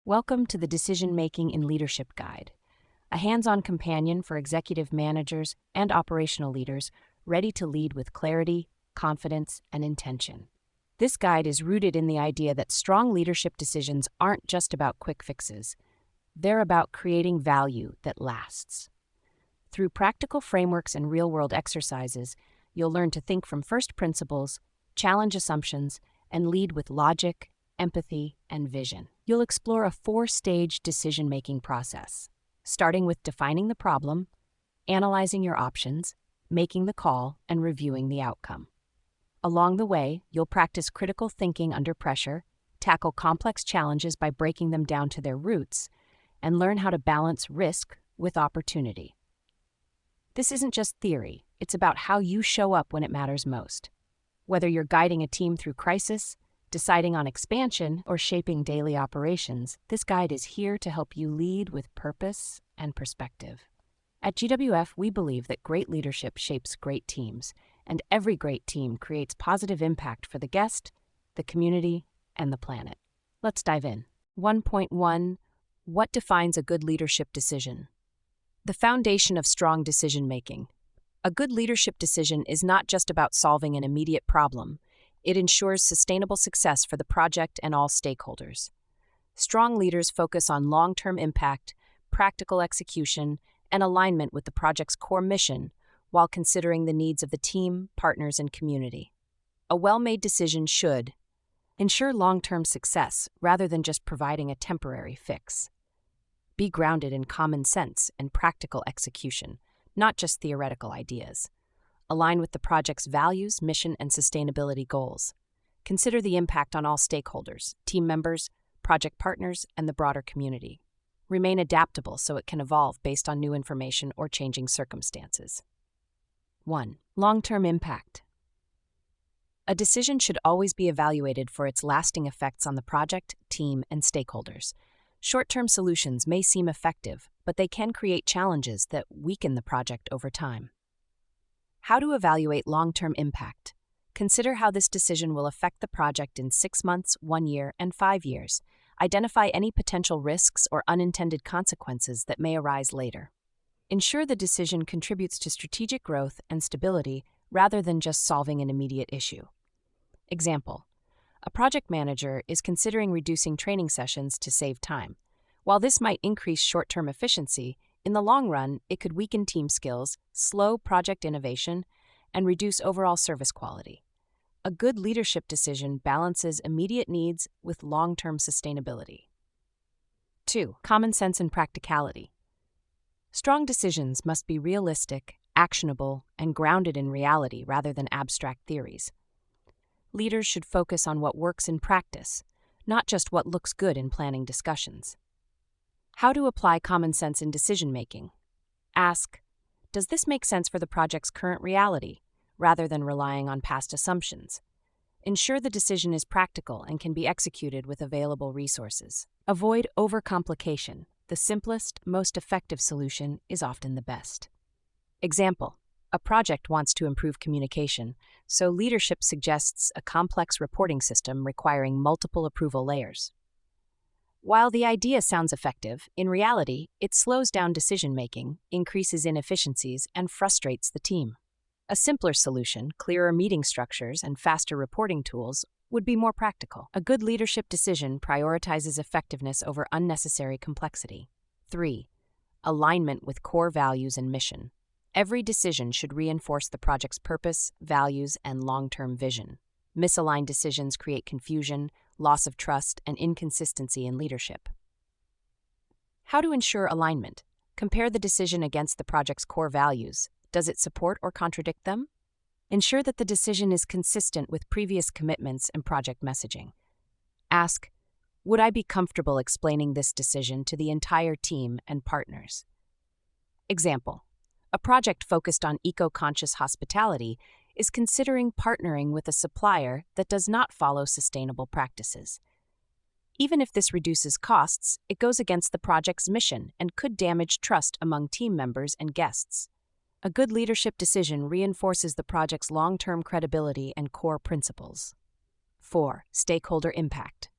Welcome to the Decision Making in Leadership Guide, a hands-on companion for executive managers and operational leaders ready to lead with clarity, confidence, and intention. This guide is rooted in the idea that strong leadership decisions aren't just about quick fixes. They're about creating value that lasts. Through practical frameworks and real-world exercises, you'll learn to think from first principles, challenge assumptions, and lead with logic, empathy, and vision. You'll explore a 4-stage decision-making process, starting with defining the problem, analyzing your options, making the call, and reviewing the outcome. Along the way, you'll practice critical thinking under pressure, tackle complex challenges by breaking them down to their roots, and learn how to balance risk with opportunity. This isn't just theory, it's about how you show up when it matters most. Whether you're guiding a team through crisis, deciding on expansion, or shaping daily operations, this guide is here to help you lead with purpose and perspective. At GWF, we believe that great leadership shapes great teams, and every great team creates positive impact for the guest, the community, and the planet. Let's dive in. 1.1. What defines a good leadership decision? The foundation of strong decision-making. A good leadership decision is not just about solving an immediate problem. It ensures sustainable success for the project and all stakeholders. Strong leaders focus on long-term impact, practical execution, and alignment with the project's core mission while considering the needs of the team, partners, and community. A well-made decision should ensure long-term success rather than just providing a temporary fix. Be grounded in common sense and practical execution, not just theoretical ideas. Align with the project's values, mission, and sustainability goals. Consider the impact on all stakeholders, team members, project partners, and the broader community. Remain adaptable so it can evolve based on new information or changing circumstances. 1. Long-term impact. A decision should always be evaluated for its lasting effects on the project, team, and stakeholders. Short-term solutions may seem effective, but they can create challenges that weaken the project over time. How to evaluate long-term impact. Consider how this decision will affect the project in 6 months, 1 year, and 5 years. Identify any potential risks or unintended consequences that may arise later. Ensure the decision contributes to strategic growth and stability rather than just solving an immediate issue. Example: a project manager is considering reducing training sessions to save time. While this might increase short-term efficiency, in the long run, it could weaken team skills, slow project innovation, and reduce overall service quality. A good leadership decision balances immediate needs with long-term sustainability. 2. Common sense and practicality. Strong decisions must be realistic, actionable, and grounded in reality rather than abstract theories. Leaders should focus on what works in practice, not just what looks good in planning discussions. How to apply common sense in decision-making. Ask, does this make sense for the project's current reality, rather than relying on past assumptions? Ensure the decision is practical and can be executed with available resources. Avoid overcomplication. The simplest, most effective solution is often the best. Example: a project wants to improve communication, so leadership suggests a complex reporting system requiring multiple approval layers. While the idea sounds effective, in reality, it slows down decision-making, increases inefficiencies, and frustrates the team. A simpler solution, clearer meeting structures, and faster reporting tools would be more practical. A good leadership decision prioritizes effectiveness over unnecessary complexity. 3. Alignment with core values and mission. Every decision should reinforce the project's purpose, values, and long-term vision. Misaligned decisions create confusion, loss of trust, and inconsistency in leadership. How to ensure alignment. Compare the decision against the project's core values. Does it support or contradict them? Ensure that the decision is consistent with previous commitments and project messaging. Ask, would I be comfortable explaining this decision to the entire team and partners? Example: a project focused on eco-conscious hospitality is considering partnering with a supplier that does not follow sustainable practices. Even if this reduces costs, it goes against the project's mission and could damage trust among team members and guests. A good leadership decision reinforces the project's long-term credibility and core principles. 4. Stakeholder impact.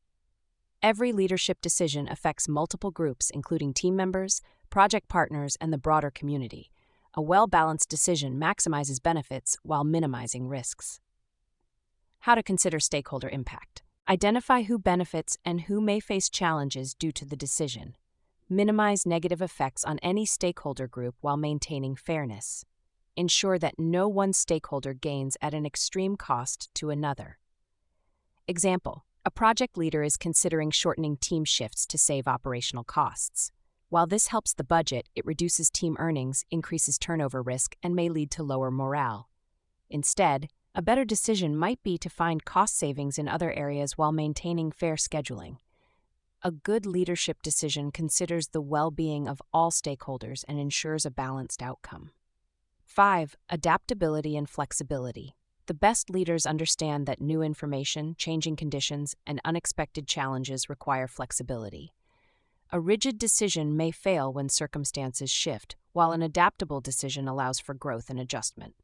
Every leadership decision affects multiple groups, including team members, project partners, and the broader community. A well-balanced decision maximizes benefits while minimizing risks. How to consider stakeholder impact. Identify who benefits and who may face challenges due to the decision. Minimize negative effects on any stakeholder group while maintaining fairness. Ensure that no one stakeholder gains at an extreme cost to another. Example: a project leader is considering shortening team shifts to save operational costs. While this helps the budget, it reduces team earnings, increases turnover risk, and may lead to lower morale. Instead, a better decision might be to find cost savings in other areas while maintaining fair scheduling. A good leadership decision considers the well-being of all stakeholders and ensures a balanced outcome. 5. Adaptability and flexibility. The best leaders understand that new information, changing conditions, and unexpected challenges require flexibility. A rigid decision may fail when circumstances shift, while an adaptable decision allows for growth and adjustment.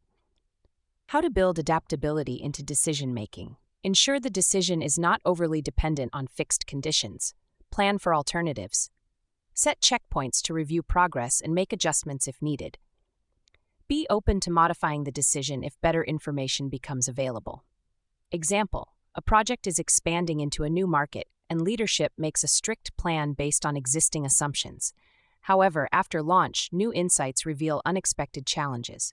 How to build adaptability into decision-making. Ensure the decision is not overly dependent on fixed conditions. Plan for alternatives. Set checkpoints to review progress and make adjustments if needed. Be open to modifying the decision if better information becomes available. Example: a project is expanding into a new market, and leadership makes a strict plan based on existing assumptions. However, after launch, new insights reveal unexpected challenges.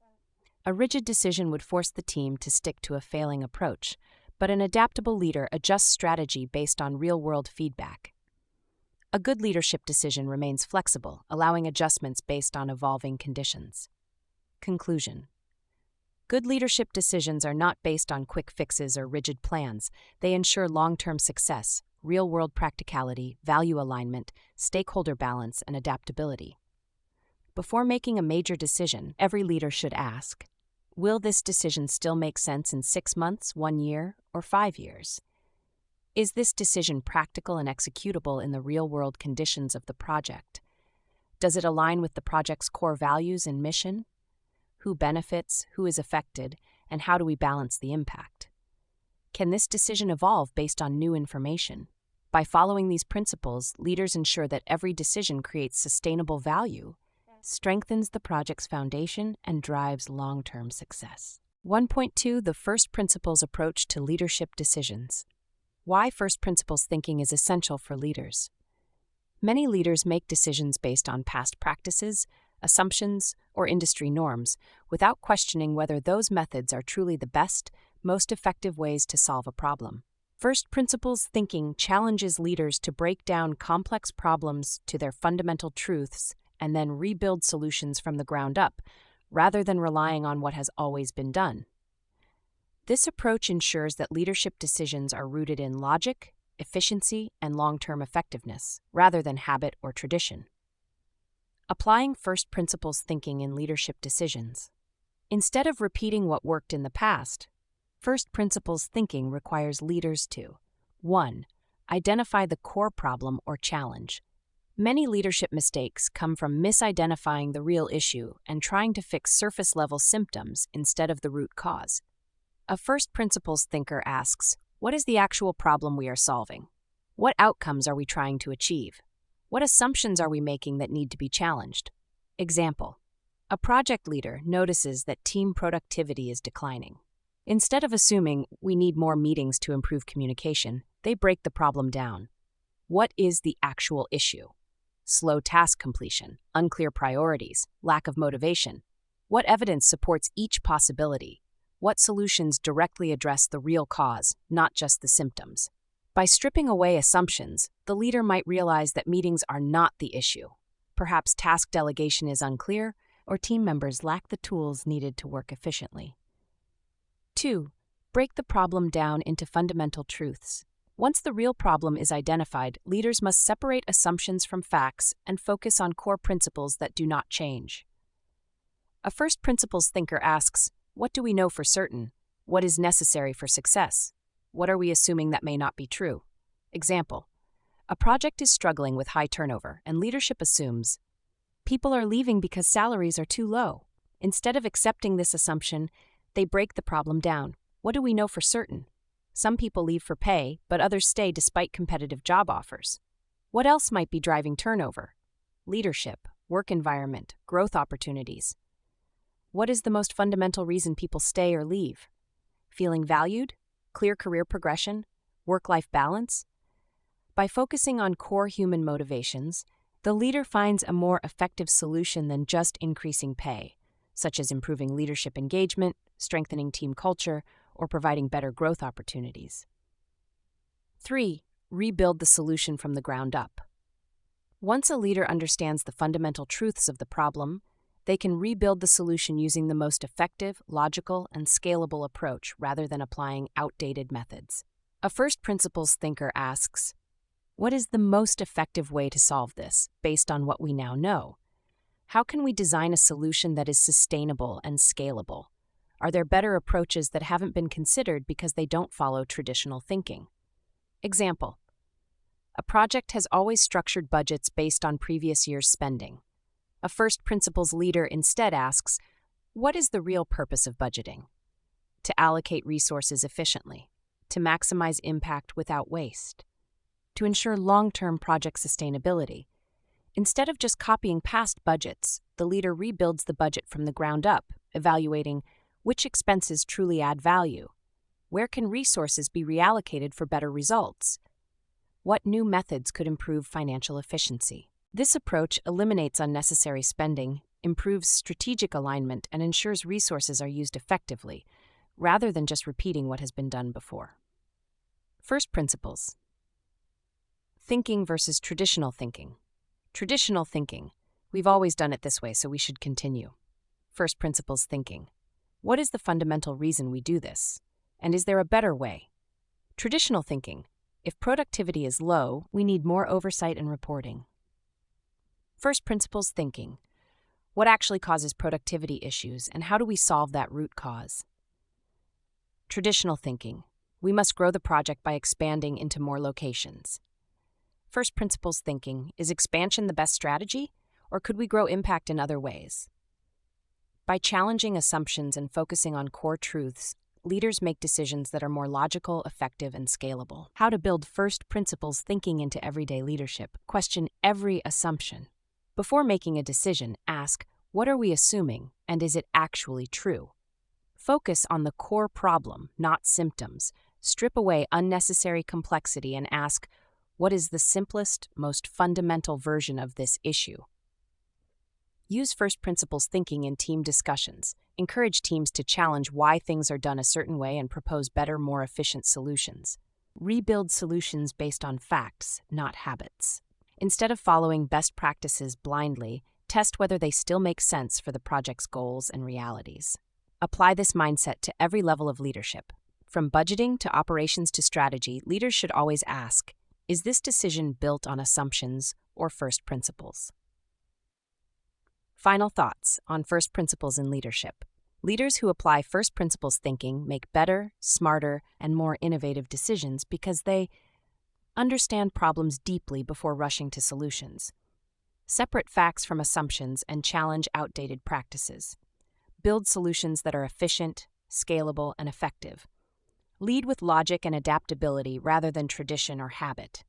A rigid decision would force the team to stick to a failing approach, but an adaptable leader adjusts strategy based on real-world feedback. A good leadership decision remains flexible, allowing adjustments based on evolving conditions. Conclusion: good leadership decisions are not based on quick fixes or rigid plans. They ensure long-term success, real-world practicality, value alignment, stakeholder balance, and adaptability. Before making a major decision, every leader should ask, will this decision still make sense in 6 months, 1 year, or 5 years? Is this decision practical and executable in the real-world conditions of the project? Does it align with the project's core values and mission? Who benefits, who is affected, and how do we balance the impact? Can this decision evolve based on new information? By following these principles, leaders ensure that every decision creates sustainable value, strengthens the project's foundation, and drives long-term success. 1.2 The First Principles Approach to Leadership Decisions. Why first principles thinking is essential for leaders. Many leaders make decisions based on past practices, assumptions, or industry norms, without questioning whether those methods are truly the best, most effective ways to solve a problem. First principles thinking challenges leaders to break down complex problems to their fundamental truths and then rebuild solutions from the ground up, rather than relying on what has always been done. This approach ensures that leadership decisions are rooted in logic, efficiency, and long-term effectiveness, rather than habit or tradition. Applying first principles thinking in leadership decisions. Instead of repeating what worked in the past, first principles thinking requires leaders to 1. Identify the core problem or challenge. Many leadership mistakes come from misidentifying the real issue and trying to fix surface-level symptoms instead of the root cause. A first principles thinker asks, what is the actual problem we are solving? What outcomes are we trying to achieve? What assumptions are we making that need to be challenged? Example: a project leader notices that team productivity is declining. Instead of assuming we need more meetings to improve communication, they break the problem down. What is the actual issue? Slow task completion, unclear priorities, lack of motivation. What evidence supports each possibility? What solutions directly address the real cause, not just the symptoms? By stripping away assumptions, the leader might realize that meetings are not the issue. Perhaps task delegation is unclear, or team members lack the tools needed to work efficiently. 2. Break the problem down into fundamental truths. Once the real problem is identified, leaders must separate assumptions from facts and focus on core principles that do not change. A first principles thinker asks, what do we know for certain? What is necessary for success? What are we assuming that may not be true? Example: a project is struggling with high turnover, and leadership assumes people are leaving because salaries are too low. Instead of accepting this assumption, they break the problem down. What do we know for certain? Some people leave for pay, but others stay despite competitive job offers. What else might be driving turnover? Leadership, work environment, growth opportunities. What is the most fundamental reason people stay or leave? Feeling valued? Clear career progression? Work-life balance? By focusing on core human motivations, the leader finds a more effective solution than just increasing pay, such as improving leadership engagement, strengthening team culture, or providing better growth opportunities. 3. Rebuild the solution from the ground up. Once a leader understands the fundamental truths of the problem, they can rebuild the solution using the most effective, logical, and scalable approach rather than applying outdated methods. A first principles thinker asks, what is the most effective way to solve this, based on what we now know? How can we design a solution that is sustainable and scalable? Are there better approaches that haven't been considered because they don't follow traditional thinking? Example: a project has always structured budgets based on previous year's spending. A first principles leader instead asks, what is the real purpose of budgeting? To allocate resources efficiently, to maximize impact without waste, to ensure long-term project sustainability. Instead of just copying past budgets, the leader rebuilds the budget from the ground up, evaluating which expenses truly add value. Where can resources be reallocated for better results? What new methods could improve financial efficiency? This approach eliminates unnecessary spending, improves strategic alignment, and ensures resources are used effectively, rather than just repeating what has been done before. First principles. Thinking versus traditional thinking. Traditional thinking. We've always done it this way, so we should continue. First principles thinking. What is the fundamental reason we do this? And is there a better way? Traditional thinking. If productivity is low, we need more oversight and reporting. First principles thinking. What actually causes productivity issues, and how do we solve that root cause? Traditional thinking. We must grow the project by expanding into more locations. First principles thinking. Is expansion the best strategy, or could we grow impact in other ways? By challenging assumptions and focusing on core truths, leaders make decisions that are more logical, effective, and scalable. How to build first principles thinking into everyday leadership. Question every assumption. Before making a decision, ask, what are we assuming, and is it actually true? Focus on the core problem, not symptoms. Strip away unnecessary complexity and ask, what is the simplest, most fundamental version of this issue? Use first principles thinking in team discussions. Encourage teams to challenge why things are done a certain way and propose better, more efficient solutions. Rebuild solutions based on facts, not habits. Instead of following best practices blindly, test whether they still make sense for the project's goals and realities. Apply this mindset to every level of leadership. From budgeting to operations to strategy, leaders should always ask, is this decision built on assumptions or first principles? Final thoughts on first principles in leadership. Leaders who apply first principles thinking make better, smarter, and more innovative decisions because they understand problems deeply before rushing to solutions. Separate facts from assumptions and challenge outdated practices. Build solutions that are efficient, scalable, and effective. Lead with logic and adaptability rather than tradition or habit.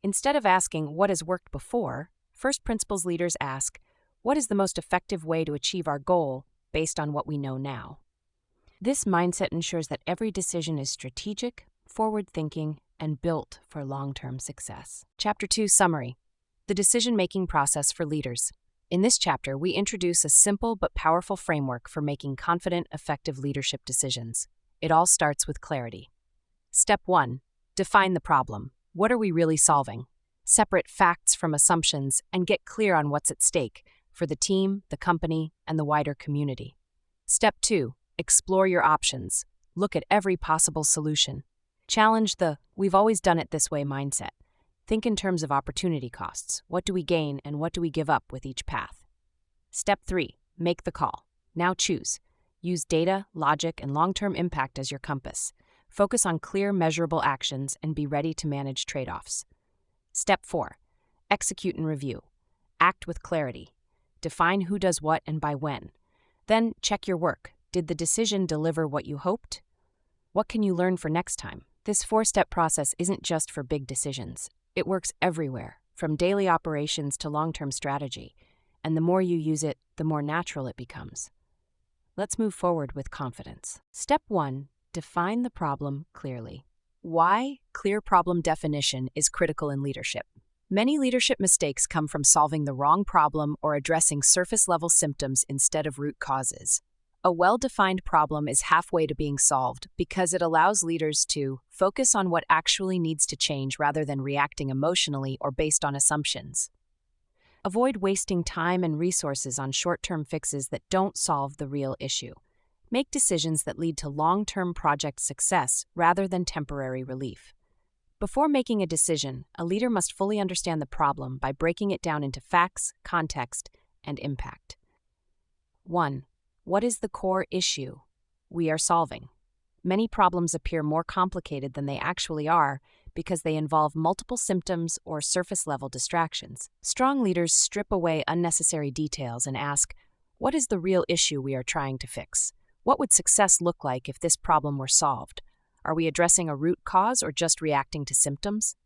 Instead of asking what has worked before, first principles leaders ask, what is the most effective way to achieve our goal based on what we know now? This mindset ensures that every decision is strategic, forward-thinking, and built for long-term success. Chapter 2 Summary. The decision-making process for leaders. In this chapter, we introduce a simple but powerful framework for making confident, effective leadership decisions. It all starts with clarity. Step 1. Define the problem. What are we really solving? Separate facts from assumptions and get clear on what's at stake for the team, the company, and the wider community. Step 2. Explore your options. Look at every possible solution. Challenge the "we've always done it this way" mindset. Think in terms of opportunity costs. What do we gain and what do we give up with each path? Step 3. Make the call. Now choose. Use data, logic, and long-term impact as your compass. Focus on clear, measurable actions and be ready to manage trade-offs. Step 4. Execute and review. Act with clarity. Define who does what and by when. Then check your work. Did the decision deliver what you hoped? What can you learn for next time? This four-step process isn't just for big decisions. It works everywhere, from daily operations to long-term strategy. And the more you use it, the more natural it becomes. Let's move forward with confidence. Step 1. Define the problem clearly. Why clear problem definition is critical in leadership. Many leadership mistakes come from solving the wrong problem or addressing surface-level symptoms instead of root causes. A well-defined problem is halfway to being solved because it allows leaders to focus on what actually needs to change rather than reacting emotionally or based on assumptions. Avoid wasting time and resources on short-term fixes that don't solve the real issue. Make decisions that lead to long-term project success rather than temporary relief. Before making a decision, a leader must fully understand the problem by breaking it down into facts, context, and impact. 1. What is the core issue we are solving? Many problems appear more complicated than they actually are because they involve multiple symptoms or surface-level distractions. Strong leaders strip away unnecessary details and ask, what is the real issue we are trying to fix? What would success look like if this problem were solved? Are we addressing a root cause or just reacting to symptoms?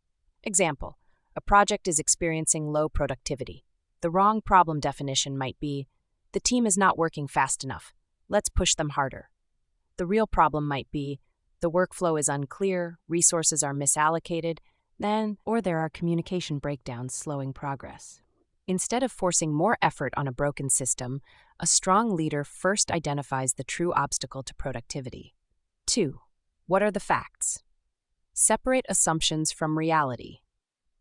Example, a project is experiencing low productivity. The wrong problem definition might be, the team is not working fast enough. Let's push them harder. The real problem might be, the workflow is unclear, resources are misallocated, or there are communication breakdowns slowing progress. Instead of forcing more effort on a broken system, a strong leader first identifies the true obstacle to productivity. 2. What are the facts? Separate assumptions from reality.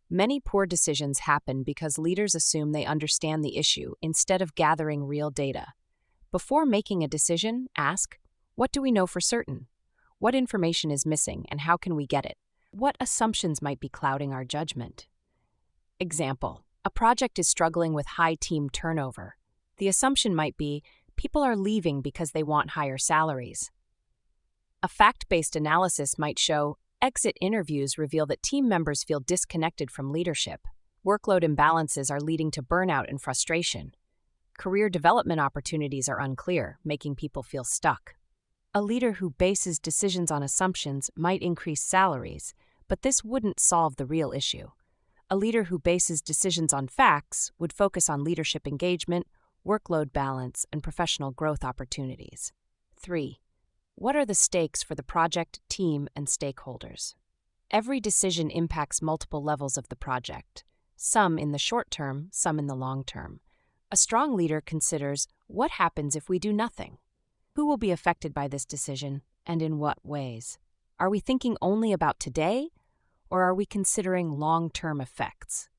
Many poor decisions happen because leaders assume they understand the issue instead of gathering real data. Before making a decision, ask, what do we know for certain? What information is missing and how can we get it? What assumptions might be clouding our judgment? Example, a project is struggling with high team turnover. The assumption might be, people are leaving because they want higher salaries. A fact-based analysis might show, exit interviews reveal that team members feel disconnected from leadership. Workload imbalances are leading to burnout and frustration. Career development opportunities are unclear, making people feel stuck. A leader who bases decisions on assumptions might increase salaries, but this wouldn't solve the real issue. A leader who bases decisions on facts would focus on leadership engagement, workload balance, and professional growth opportunities. 3. What are the stakes for the project, team, and stakeholders? Every decision impacts multiple levels of the project, some in the short term, some in the long term. A strong leader considers, what happens if we do nothing? Who will be affected by this decision, and in what ways? Are we thinking only about today, or are we considering long-term effects?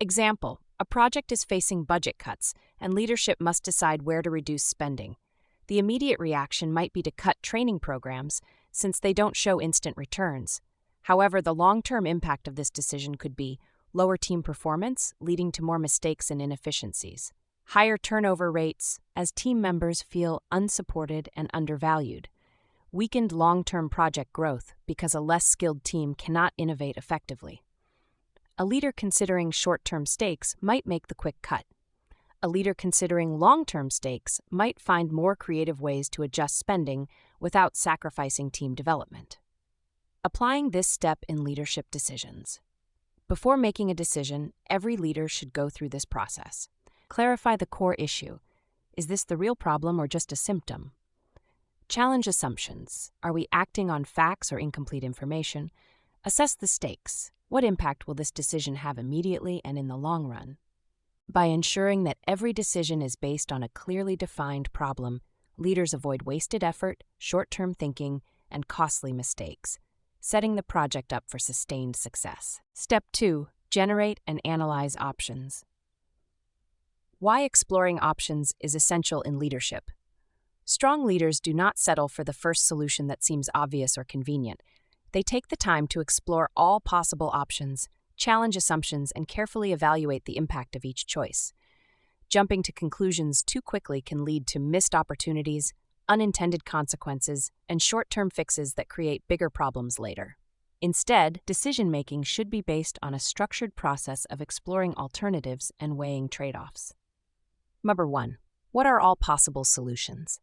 Example, a project is facing budget cuts, and leadership must decide where to reduce spending. The immediate reaction might be to cut training programs, since they don't show instant returns. However, the long-term impact of this decision could be lower team performance, leading to more mistakes and inefficiencies. Higher turnover rates, as team members feel unsupported and undervalued. Weakened long-term project growth, because a less skilled team cannot innovate effectively. A leader considering short-term stakes might make the quick cut. A leader considering long-term stakes might find more creative ways to adjust spending without sacrificing team development. Applying this step in leadership decisions. Before making a decision, every leader should go through this process. Clarify the core issue. Is this the real problem or just a symptom? Challenge assumptions. Are we acting on facts or incomplete information? Assess the stakes. What impact will this decision have immediately and in the long run? By ensuring that every decision is based on a clearly defined problem, leaders avoid wasted effort, short-term thinking, and costly mistakes, setting the project up for sustained success. Step 2. Generate and analyze options. Why exploring options is essential in leadership. Strong leaders do not settle for the first solution that seems obvious or convenient. They take the time to explore all possible options, challenge assumptions, and carefully evaluate the impact of each choice. Jumping to conclusions too quickly can lead to missed opportunities, unintended consequences, and short-term fixes that create bigger problems later. Instead, decision-making should be based on a structured process of exploring alternatives and weighing trade-offs. Number 1. What are all possible solutions?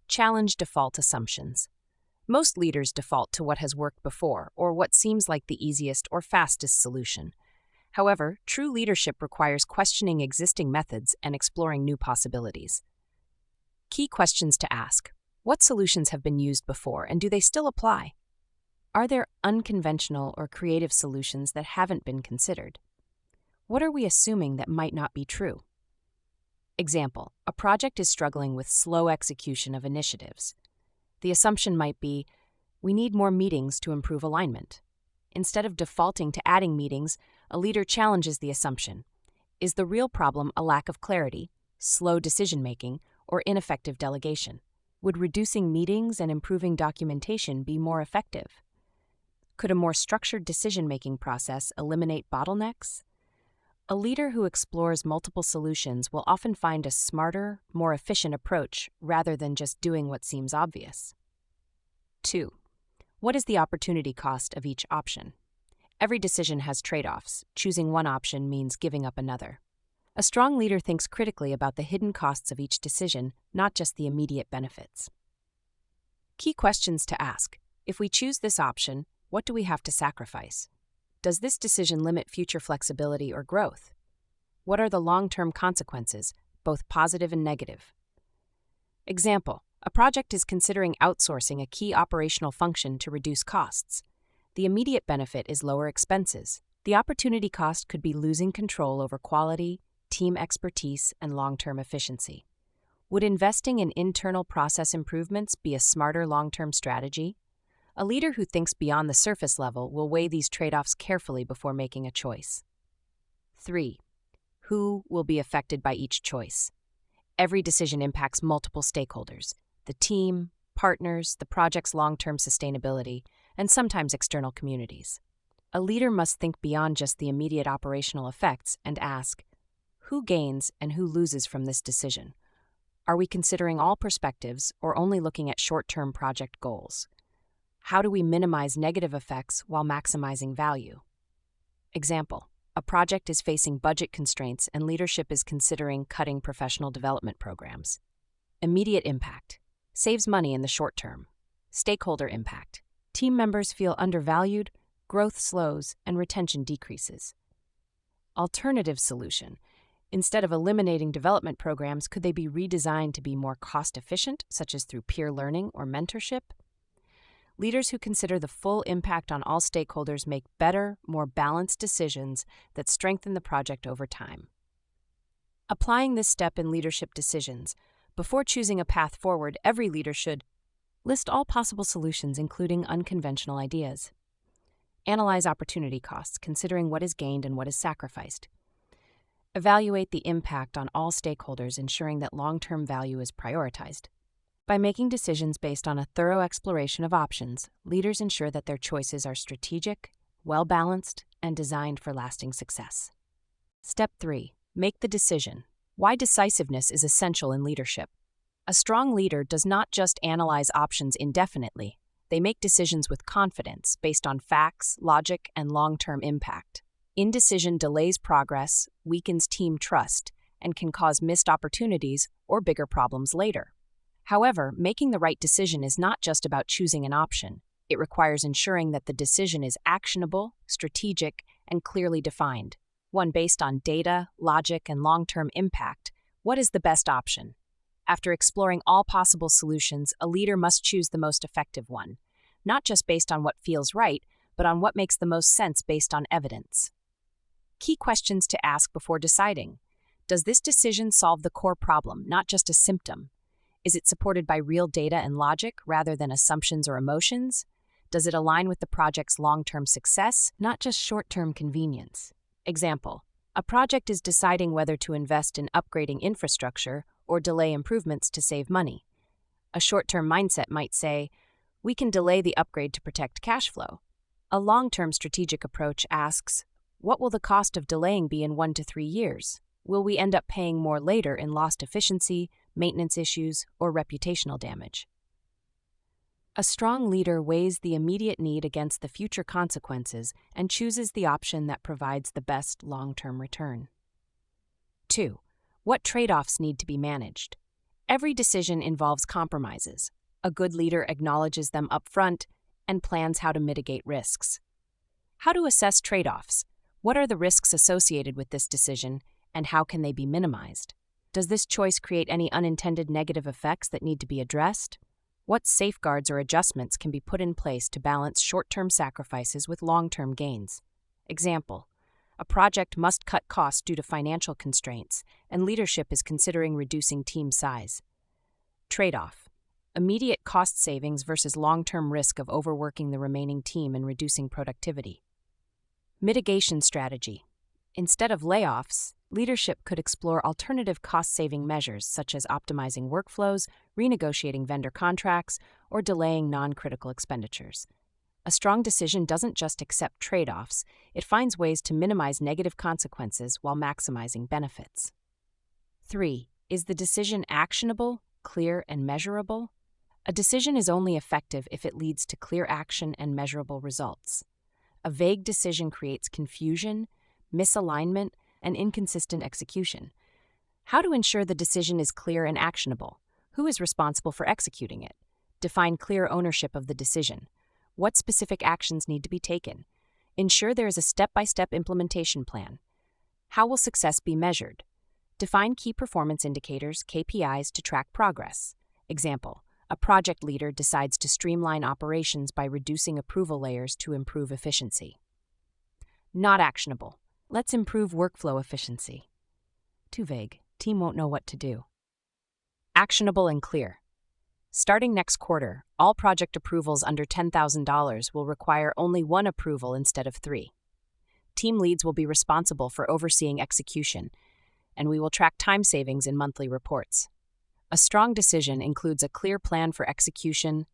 Challenge default assumptions. Most leaders default to what has worked before or what seems like the easiest or fastest solution. However, true leadership requires questioning existing methods and exploring new possibilities. Key questions to ask: what solutions have been used before and do they still apply? Are there unconventional or creative solutions that haven't been considered? What are we assuming that might not be true? Example: a project is struggling with slow execution of initiatives. The assumption might be, we need more meetings to improve alignment. Instead of defaulting to adding meetings, a leader challenges the assumption. Is the real problem a lack of clarity, slow decision-making, or ineffective delegation? Would reducing meetings and improving documentation be more effective? Could a more structured decision-making process eliminate bottlenecks? A leader who explores multiple solutions will often find a smarter, more efficient approach rather than just doing what seems obvious. 2. What is the opportunity cost of each option? Every decision has trade-offs. Choosing one option means giving up another. A strong leader thinks critically about the hidden costs of each decision, not just the immediate benefits. Key questions to ask: if we choose this option, what do we have to sacrifice? Does this decision limit future flexibility or growth? What are the long-term consequences, both positive and negative? Example: a project is considering outsourcing a key operational function to reduce costs. The immediate benefit is lower expenses. The opportunity cost could be losing control over quality, team expertise, and long-term efficiency. Would investing in internal process improvements be a smarter long-term strategy? A leader who thinks beyond the surface level will weigh these trade-offs carefully before making a choice. 3. Who will be affected by each choice? Every decision impacts multiple stakeholders: the team, partners, the project's long-term sustainability, and sometimes external communities. A leader must think beyond just the immediate operational effects and ask, who gains and who loses from this decision? Are we considering all perspectives or only looking at short-term project goals? How do we minimize negative effects while maximizing value? Example: a project is facing budget constraints and leadership is considering cutting professional development programs. Immediate impact: saves money in the short term. Stakeholder impact: team members feel undervalued, growth slows, and retention decreases. Alternative solution: instead of eliminating development programs, could they be redesigned to be more cost-efficient, such as through peer learning or mentorship? Leaders who consider the full impact on all stakeholders make better, more balanced decisions that strengthen the project over time. Applying this step in leadership decisions: before choosing a path forward, every leader should list all possible solutions, including unconventional ideas. Analyze opportunity costs, considering what is gained and what is sacrificed. Evaluate the impact on all stakeholders, ensuring that long-term value is prioritized. By making decisions based on a thorough exploration of options, leaders ensure that their choices are strategic, well-balanced, and designed for lasting success. Step 3. Make the decision. Why decisiveness is essential in leadership. A strong leader does not just analyze options indefinitely. They make decisions with confidence based on facts, logic, and long-term impact. Indecision delays progress, weakens team trust, and can cause missed opportunities or bigger problems later. However, making the right decision is not just about choosing an option. It requires ensuring that the decision is actionable, strategic, and clearly defined. One based on data, logic, and long-term impact. What is the best option? After exploring all possible solutions, a leader must choose the most effective one, not just based on what feels right, but on what makes the most sense based on evidence. Key questions to ask before deciding. Does this decision solve the core problem, not just a symptom? Is it supported by real data and logic rather than assumptions or emotions? Does it align with the project's long-term success, not just short-term convenience? Example: a project is deciding whether to invest in upgrading infrastructure or delay improvements to save money. A short-term mindset might say, we can delay the upgrade to protect cash flow. A long-term strategic approach asks, what will the cost of delaying be in 1 to 3 years? Will we end up paying more later in lost efficiency, maintenance issues, or reputational damage? A strong leader weighs the immediate need against the future consequences and chooses the option that provides the best long-term return. 2. What trade-offs need to be managed? Every decision involves compromises. A good leader acknowledges them upfront and plans how to mitigate risks. How to assess trade-offs? What are the risks associated with this decision, and how can they be minimized? Does this choice create any unintended negative effects that need to be addressed? What safeguards or adjustments can be put in place to balance short-term sacrifices with long-term gains? Example: a project must cut costs due to financial constraints, and leadership is considering reducing team size. Trade-off: immediate cost savings versus long-term risk of overworking the remaining team and reducing productivity. Mitigation strategy: instead of layoffs, leadership could explore alternative cost-saving measures such as optimizing workflows, renegotiating vendor contracts, or delaying non-critical expenditures. A strong decision doesn't just accept trade-offs, it finds ways to minimize negative consequences while maximizing benefits. 3. Is the decision actionable, clear, and measurable? A decision is only effective if it leads to clear action and measurable results. A vague decision creates confusion, misalignment, and inconsistent execution. How to ensure the decision is clear and actionable? Who is responsible for executing it? Define clear ownership of the decision. What specific actions need to be taken? Ensure there is a step-by-step implementation plan. How will success be measured? Define key performance indicators, KPIs, to track progress. Example: a project leader decides to streamline operations by reducing approval layers to improve efficiency. Not actionable. Let's improve workflow efficiency. Too vague. Team won't know what to do. Actionable and clear. Starting next quarter, all project approvals under $10,000 will require only one approval instead of 3. Team leads will be responsible for overseeing execution, and we will track time savings in monthly reports. A strong decision includes a clear plan for execution,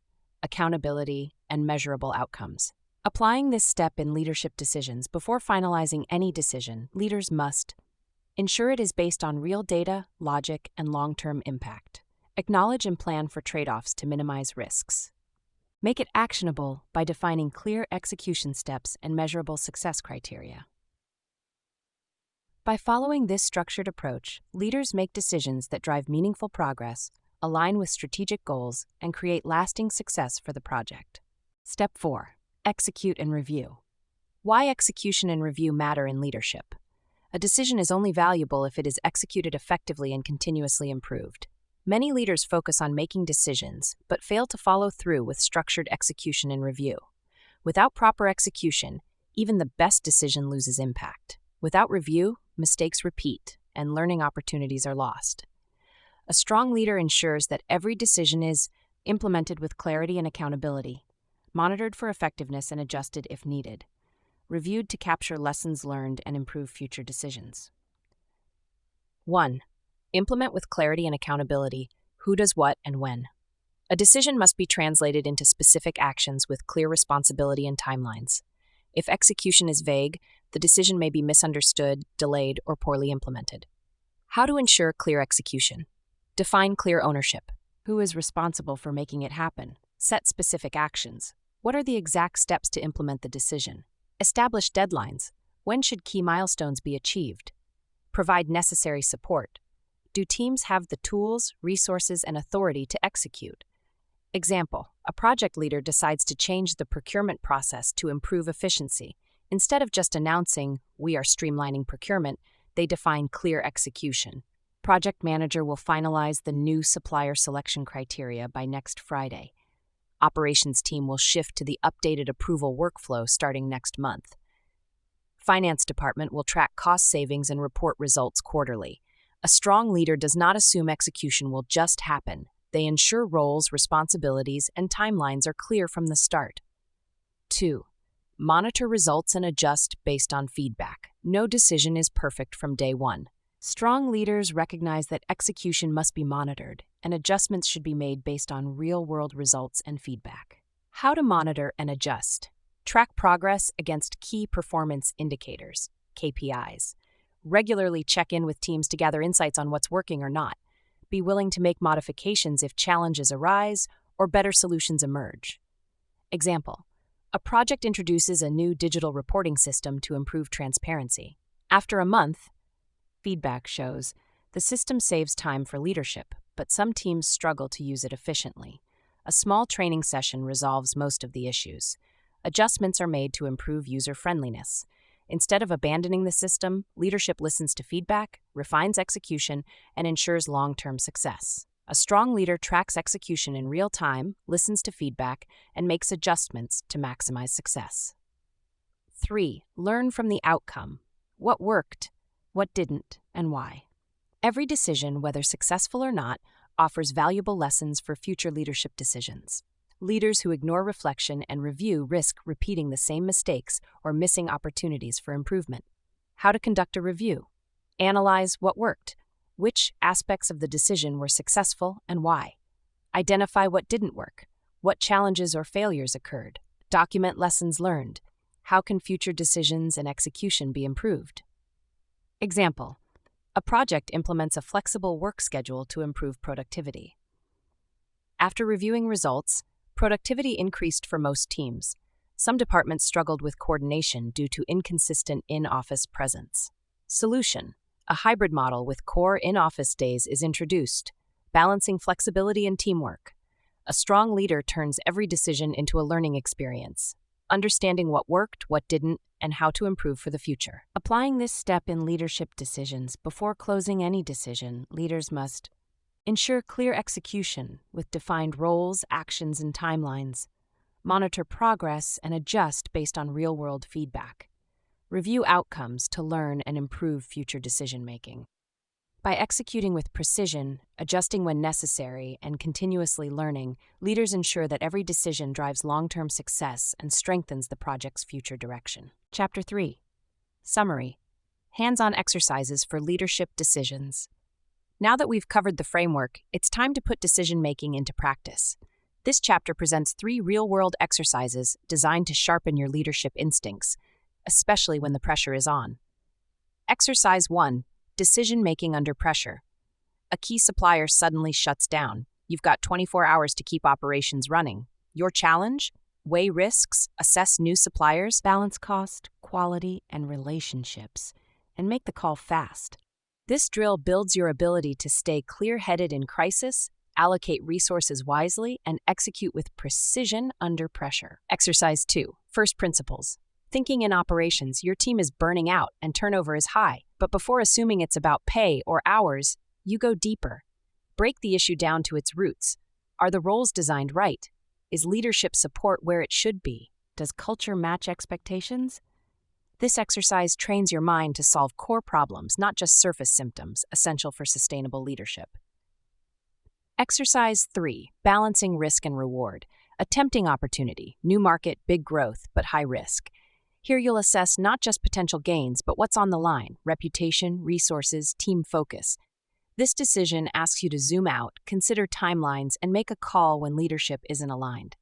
accountability, and measurable outcomes. Applying this step in leadership decisions before finalizing any decision, leaders must ensure it is based on real data, logic, and long-term impact. Acknowledge and plan for trade-offs to minimize risks. Make it actionable by defining clear execution steps and measurable success criteria. By following this structured approach, leaders make decisions that drive meaningful progress, align with strategic goals, and create lasting success for the project. Step 4. Execute and review. Why execution and review matter in leadership? A decision is only valuable if it is executed effectively and continuously improved. Many leaders focus on making decisions, but fail to follow through with structured execution and review. Without proper execution, even the best decision loses impact. Without review, mistakes repeat, and learning opportunities are lost. A strong leader ensures that every decision is implemented with clarity and accountability, monitored for effectiveness and adjusted if needed, reviewed to capture lessons learned and improve future decisions. 1. Implement with clarity and accountability. Who does what and when? A decision must be translated into specific actions with clear responsibility and timelines. If execution is vague, the decision may be misunderstood, delayed, or poorly implemented. How to ensure clear execution? Define clear ownership. Who is responsible for making it happen? Set specific actions. What are the exact steps to implement the decision? Establish deadlines. When should key milestones be achieved? Provide necessary support. Do teams have the tools, resources, and authority to execute? Example: a project leader decides to change the procurement process to improve efficiency. Instead of just announcing, "We are streamlining procurement," they define clear execution. Project manager will finalize the new supplier selection criteria by next Friday. Operations team will shift to the updated approval workflow starting next month. Finance department will track cost savings and report results quarterly. A strong leader does not assume execution will just happen. They ensure roles, responsibilities, and timelines are clear from the start. 2. Monitor results and adjust based on feedback. No decision is perfect from day one. Strong leaders recognize that execution must be monitored, and adjustments should be made based on real-world results and feedback. How to monitor and adjust. Track progress against key performance indicators, KPIs. Regularly check in with teams to gather insights on what's working or not. Be willing to make modifications if challenges arise or better solutions emerge. Example: a project introduces a new digital reporting system to improve transparency. After a month, feedback shows the system saves time for leadership, but some teams struggle to use it efficiently. A small training session resolves most of the issues. Adjustments are made to improve user friendliness. Instead of abandoning the system, leadership listens to feedback, refines execution, and ensures long-term success. A strong leader tracks execution in real time, listens to feedback, and makes adjustments to maximize success. 3. Learn from the outcome. What worked, what didn't, and why. Every decision, whether successful or not, offers valuable lessons for future leadership decisions. Leaders who ignore reflection and review risk repeating the same mistakes or missing opportunities for improvement. How to conduct a review. Analyze what worked. Which aspects of the decision were successful and why? Identify what didn't work. What challenges or failures occurred? Document lessons learned. How can future decisions and execution be improved? Example: a project implements a flexible work schedule to improve productivity. After reviewing results, productivity increased for most teams. Some departments struggled with coordination due to inconsistent in-office presence. Solution: a hybrid model with core in-office days is introduced, balancing flexibility and teamwork. A strong leader turns every decision into a learning experience, understanding what worked, what didn't, and how to improve for the future. Applying this step in leadership decisions before closing any decision, leaders must ensure clear execution with defined roles, actions, and timelines. Monitor progress and adjust based on real-world feedback. Review outcomes to learn and improve future decision-making. By executing with precision, adjusting when necessary, and continuously learning, leaders ensure that every decision drives long-term success and strengthens the project's future direction. Chapter 3. Summary. Hands-on exercises for leadership decisions. Now that we've covered the framework, it's time to put decision-making into practice. This chapter presents 3 real-world exercises designed to sharpen your leadership instincts, especially when the pressure is on. Exercise 1. Decision-making under pressure. A key supplier suddenly shuts down. You've got 24 hours to keep operations running. Your challenge? Weigh risks, assess new suppliers, balance cost, quality, and relationships, and make the call fast. This drill builds your ability to stay clear-headed in crisis, allocate resources wisely, and execute with precision under pressure. Exercise 2. First principles. Thinking in operations, your team is burning out and turnover is high, but before assuming it's about pay or hours, you go deeper. Break the issue down to its roots. Are the roles designed right? Is leadership support where it should be? Does culture match expectations? This exercise trains your mind to solve core problems, not just surface symptoms, essential for sustainable leadership. Exercise 3. Balancing risk and reward. A tempting opportunity, new market, big growth, but high risk. Here you'll assess not just potential gains, but what's on the line: reputation, resources, team focus. This decision asks you to zoom out, consider timelines, and make a call when leadership isn't aligned.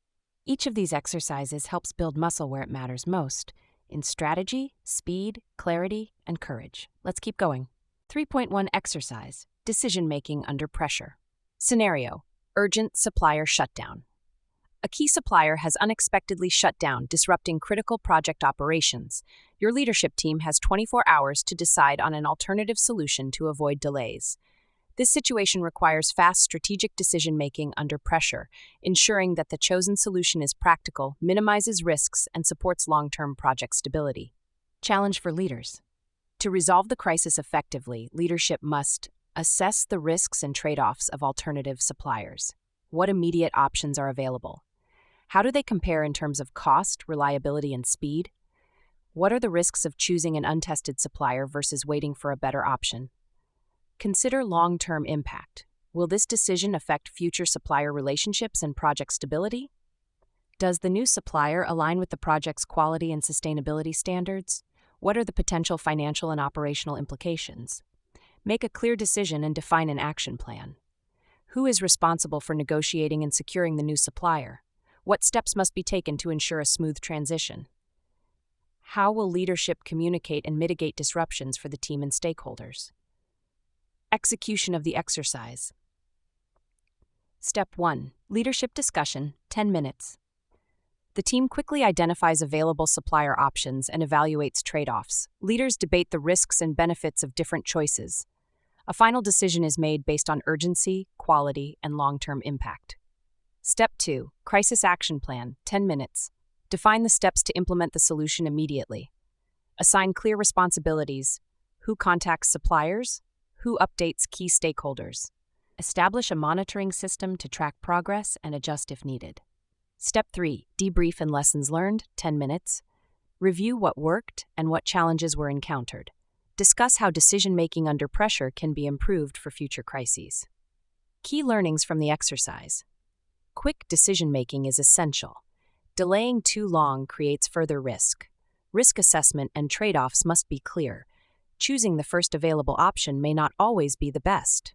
Each of these exercises helps build muscle where it matters most, in strategy, speed, clarity, and courage. Let's keep going. 3.1 Exercise. Decision-making under pressure. Scenario: urgent supplier shutdown. A key supplier has unexpectedly shut down, disrupting critical project operations. Your leadership team has 24 hours to decide on an alternative solution to avoid delays. This situation requires fast strategic decision-making under pressure, ensuring that the chosen solution is practical, minimizes risks, and supports long-term project stability. Challenge for leaders. To resolve the crisis effectively, leadership must assess the risks and trade-offs of alternative suppliers. What immediate options are available? How do they compare in terms of cost, reliability, and speed? What are the risks of choosing an untested supplier versus waiting for a better option? Consider long-term impact. Will this decision affect future supplier relationships and project stability? Does the new supplier align with the project's quality and sustainability standards? What are the potential financial and operational implications? Make a clear decision and define an action plan. Who is responsible for negotiating and securing the new supplier? What steps must be taken to ensure a smooth transition? How will leadership communicate and mitigate disruptions for the team and stakeholders? Execution of the exercise. Step 1. Leadership discussion, 10 minutes. The team quickly identifies available supplier options and evaluates trade-offs. Leaders debate the risks and benefits of different choices. A final decision is made based on urgency, quality, and long-term impact. Step 2. Crisis Action Plan, 10 minutes. Define the steps to implement the solution immediately. Assign clear responsibilities. Who contacts suppliers? Who updates key stakeholders? Establish a monitoring system to track progress and adjust if needed. Step 3. Debrief and lessons learned, 10 minutes. Review what worked and what challenges were encountered. Discuss how decision-making under pressure can be improved for future crises. Key learnings from the exercise. Quick decision-making is essential. Delaying too long creates further risk. Risk assessment and trade-offs must be clear. Choosing the first available option may not always be the best.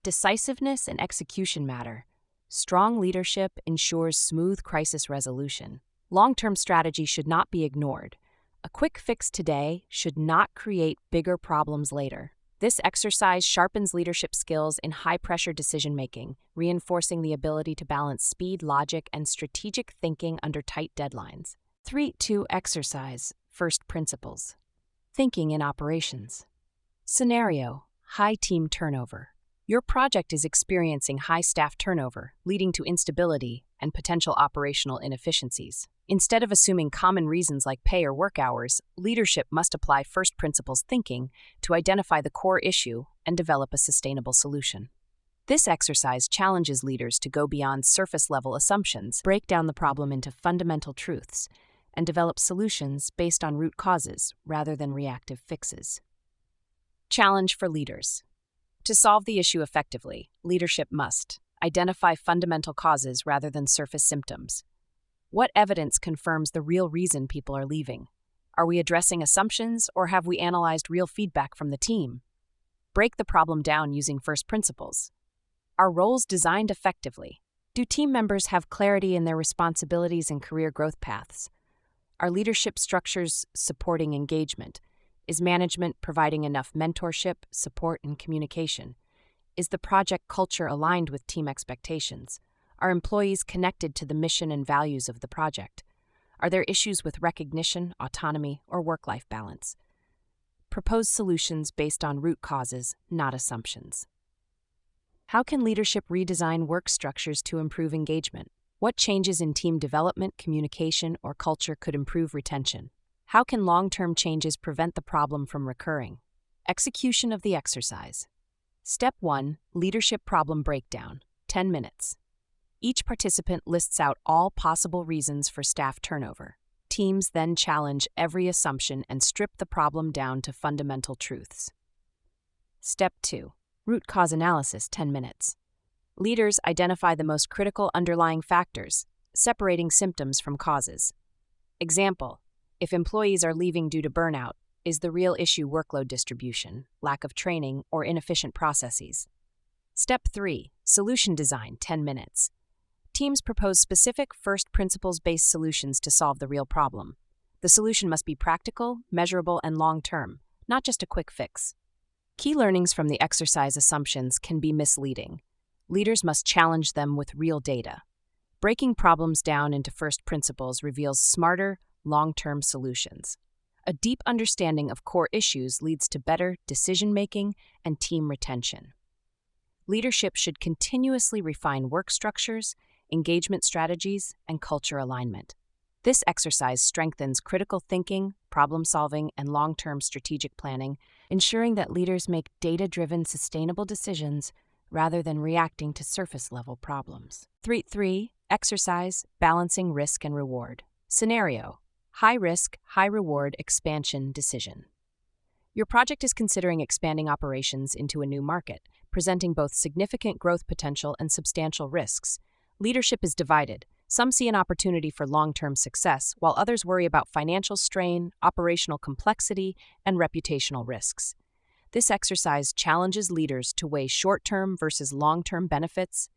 Decisiveness and execution matter. Strong leadership ensures smooth crisis resolution. Long-term strategy should not be ignored. A quick fix today should not create bigger problems later. This exercise sharpens leadership skills in high-pressure decision-making, reinforcing the ability to balance speed, logic, and strategic thinking under tight deadlines. 3-2 Exercise, First Principles. Thinking in operations. Scenario: high team turnover. Your project is experiencing high staff turnover, leading to instability and potential operational inefficiencies. Instead of assuming common reasons like pay or work hours, leadership must apply first principles thinking to identify the core issue and develop a sustainable solution. This exercise challenges leaders to go beyond surface-level assumptions, break down the problem into fundamental truths, and develop solutions based on root causes rather than reactive fixes. Challenge for leaders. To solve the issue effectively, leadership must identify fundamental causes rather than surface symptoms. What evidence confirms the real reason people are leaving? Are we addressing assumptions, or have we analyzed real feedback from the team? Break the problem down using first principles. Are roles designed effectively? Do team members have clarity in their responsibilities and career growth paths? Are leadership structures supporting engagement? Is management providing enough mentorship, support, and communication? Is the project culture aligned with team expectations? Are employees connected to the mission and values of the project? Are there issues with recognition, autonomy, or work-life balance? Propose solutions based on root causes, not assumptions. How can leadership redesign work structures to improve engagement? What changes in team development, communication, or culture could improve retention? How can long-term changes prevent the problem from recurring? Execution of the exercise. Step 1. Leadership Problem Breakdown, 10 minutes. Each participant lists out all possible reasons for staff turnover. Teams then challenge every assumption and strip the problem down to fundamental truths. Step 2. Root cause analysis, 10 minutes. Leaders identify the most critical underlying factors, separating symptoms from causes. Example: if employees are leaving due to burnout, is the real issue workload distribution, lack of training, or inefficient processes? Step 3. Solution design, 10 minutes. Teams propose specific first principles-based solutions to solve the real problem. The solution must be practical, measurable, and long-term, not just a quick fix. Key learnings from the exercise assumptions can be misleading. Leaders must challenge them with real data. Breaking problems down into first principles reveals smarter, long-term solutions. A deep understanding of core issues leads to better decision-making and team retention. Leadership should continuously refine work structures, engagement strategies, and culture alignment. This exercise strengthens critical thinking, problem-solving, and long-term strategic planning, ensuring that leaders make data-driven, sustainable decisions rather than reacting to surface-level problems. 3. Exercise, balancing risk and reward. Scenario: high risk, high reward expansion decision. Your project is considering expanding operations into a new market, presenting both significant growth potential and substantial risks. Leadership is divided. Some see an opportunity for long-term success, while others worry about financial strain, operational complexity, and reputational risks. This exercise challenges leaders to weigh short-term versus long-term benefits,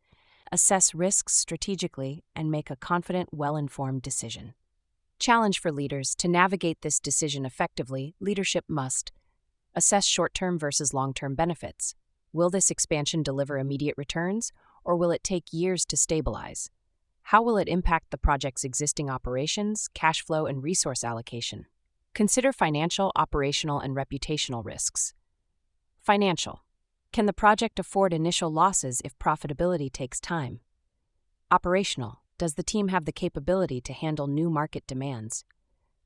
assess risks strategically, and make a confident, well-informed decision. Challenge for leaders: to navigate this decision effectively, leadership must assess short-term versus long-term benefits. Will this expansion deliver immediate returns, or will it take years to stabilize? How will it impact the project's existing operations, cash flow, and resource allocation? Consider financial, operational, and reputational risks. Financial: can the project afford initial losses if profitability takes time? Operational. Does the team have the capability to handle new market demands?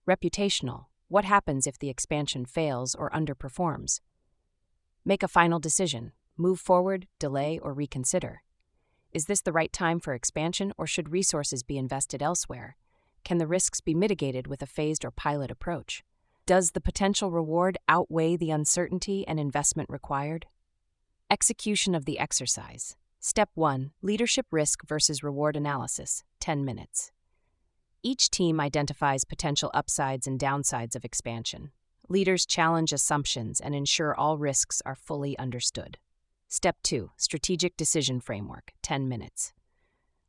Reputational. What happens if the expansion fails or underperforms? Make a final decision. Move forward, delay, or reconsider. Is this the right time for expansion, or should resources be invested elsewhere? Can the risks be mitigated with a phased or pilot approach? Does the potential reward outweigh the uncertainty and investment required? Execution of the exercise. Step 1. Leadership risk versus reward analysis. 10 minutes. Each team identifies potential upsides and downsides of expansion. Leaders challenge assumptions and ensure all risks are fully understood. Step 2. Strategic decision framework. 10 minutes.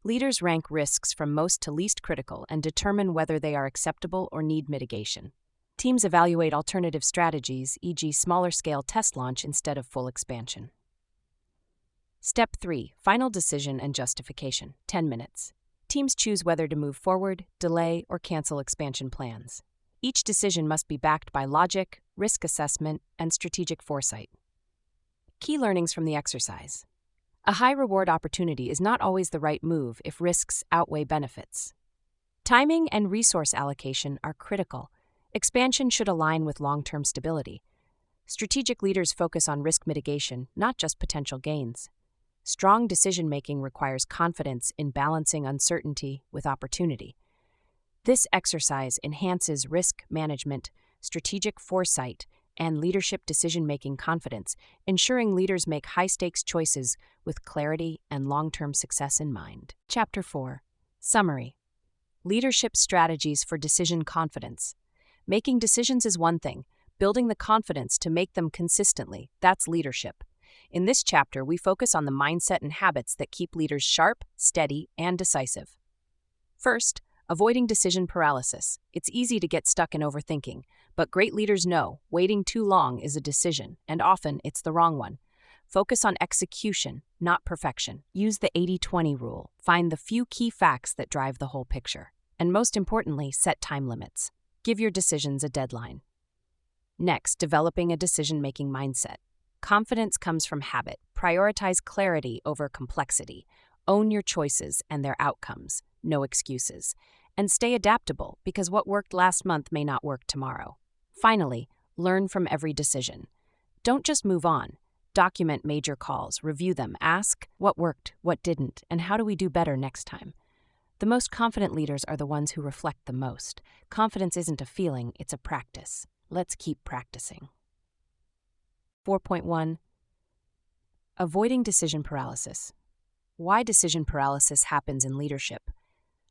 Leaders rank risks from most to least critical and determine whether they are acceptable or need mitigation. Teams evaluate alternative strategies, e.g., smaller-scale test launch instead of full expansion. Step 3. Final decision and justification. 10 minutes. Teams choose whether to move forward, delay, or cancel expansion plans. Each decision must be backed by logic, risk assessment, and strategic foresight. Key learnings from the exercise. A high-reward opportunity is not always the right move if risks outweigh benefits. Timing and resource allocation are critical. Expansion should align with long-term stability. Strategic leaders focus on risk mitigation, not just potential gains. Strong decision-making requires confidence in balancing uncertainty with opportunity. This exercise enhances risk management, strategic foresight, and leadership decision-making confidence, ensuring leaders make high-stakes choices with clarity and long-term success in mind. Chapter 4. Summary. Leadership strategies for decision confidence. Making decisions is one thing. Building the confidence to make them consistently, that's leadership. In this chapter, we focus on the mindset and habits that keep leaders sharp, steady, and decisive. First, avoiding decision paralysis. It's easy to get stuck in overthinking, but great leaders know waiting too long is a decision, and often it's the wrong one. Focus on execution, not perfection. Use the 80-20 rule. Find the few key facts that drive the whole picture. And most importantly, set time limits. Give your decisions a deadline. Next, developing a decision-making mindset. Confidence comes from habit. Prioritize clarity over complexity. Own your choices and their outcomes. No excuses. And stay adaptable, because what worked last month may not work tomorrow. Finally, learn from every decision. Don't just move on. Document major calls, review them, ask what worked, what didn't, and how do we do better next time. The most confident leaders are the ones who reflect the most. Confidence isn't a feeling, it's a practice. Let's keep practicing. 4.1. Avoiding decision paralysis. Why decision paralysis happens in leadership.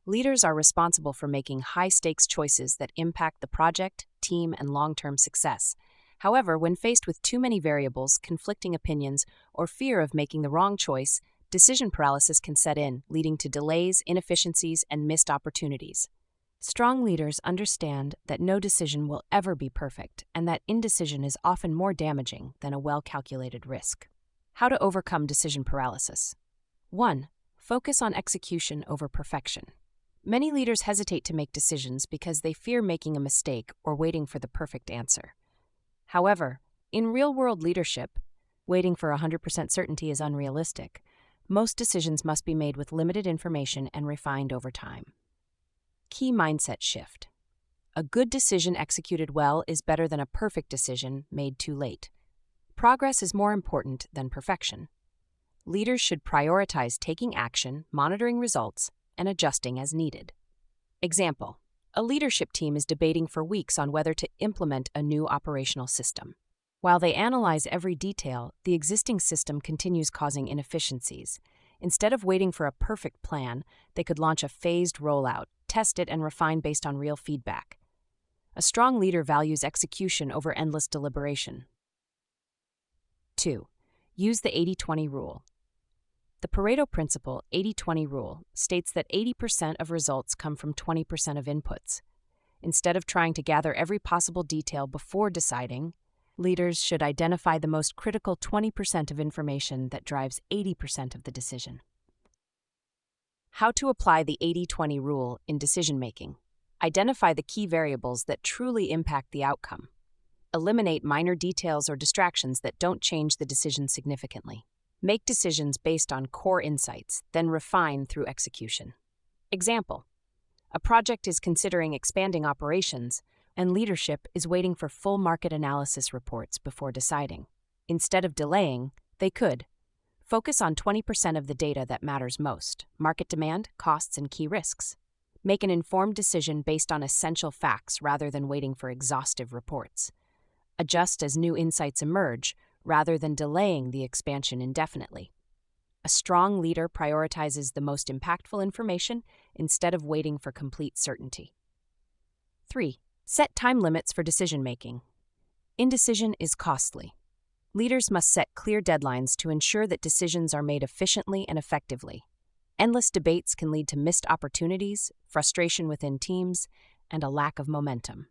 Leaders are responsible for making high-stakes choices that impact the project, team, and long-term success. However, when faced with too many variables, conflicting opinions, or fear of making the wrong choice, decision paralysis can set in, leading to delays, inefficiencies, and missed opportunities. Strong leaders understand that no decision will ever be perfect, and that indecision is often more damaging than a well-calculated risk. How to overcome decision paralysis. 1. Focus on execution over perfection. Many leaders hesitate to make decisions because they fear making a mistake or waiting for the perfect answer. However, in real-world leadership, waiting for 100% certainty is unrealistic. Most decisions must be made with limited information and refined over time. Key mindset shift. A good decision executed well is better than a perfect decision made too late. Progress is more important than perfection. Leaders should prioritize taking action, monitoring results, and adjusting as needed. Example: a leadership team is debating for weeks on whether to implement a new operational system. While they analyze every detail, the existing system continues causing inefficiencies. Instead of waiting for a perfect plan, they could launch a phased rollout, test it, and refine based on real feedback. A strong leader values execution over endless deliberation. 2. Use the 80-20 rule. The Pareto principle, 80-20 rule, states that 80% of results come from 20% of inputs. Instead of trying to gather every possible detail before deciding, leaders should identify the most critical 20% of information that drives 80% of the decision. How to apply the 80-20 rule in decision-making. Identify the key variables that truly impact the outcome. Eliminate minor details or distractions that don't change the decision significantly. Make decisions based on core insights, then refine through execution. Example: a project is considering expanding operations, and leadership is waiting for full market analysis reports before deciding. Instead of delaying, they could focus on 20% of the data that matters most: market demand, costs, and key risks. Make an informed decision based on essential facts rather than waiting for exhaustive reports. Adjust as new insights emerge rather than delaying the expansion indefinitely. A strong leader prioritizes the most impactful information instead of waiting for complete certainty. 3. Set time limits for decision-making. Indecision is costly. Leaders must set clear deadlines to ensure that decisions are made efficiently and effectively. Endless debates can lead to missed opportunities, frustration within teams, and a lack of momentum.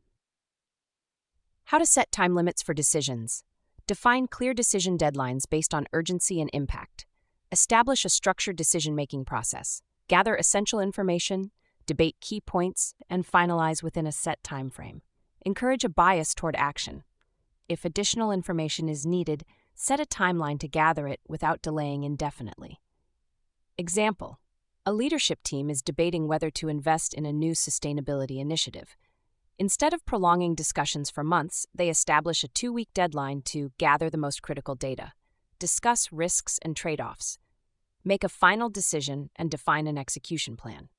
How to set time limits for decisions. Define clear decision deadlines based on urgency and impact. Establish a structured decision-making process. Gather essential information, debate key points, and finalize within a set time frame. Encourage a bias toward action. If additional information is needed, set a timeline to gather it without delaying indefinitely. Example: a leadership team is debating whether to invest in a new sustainability initiative. Instead of prolonging discussions for months, they establish a 2-week deadline to gather the most critical data, discuss risks and trade-offs, make a final decision, and define an execution plan.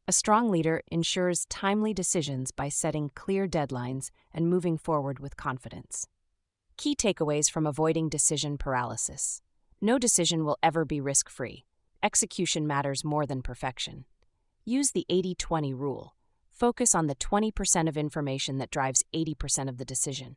A strong leader ensures timely decisions by setting clear deadlines and moving forward with confidence. Key takeaways from avoiding decision paralysis. No decision will ever be risk-free. Execution matters more than perfection. Use the 80-20 rule. Focus on the 20% of information that drives 80% of the decision.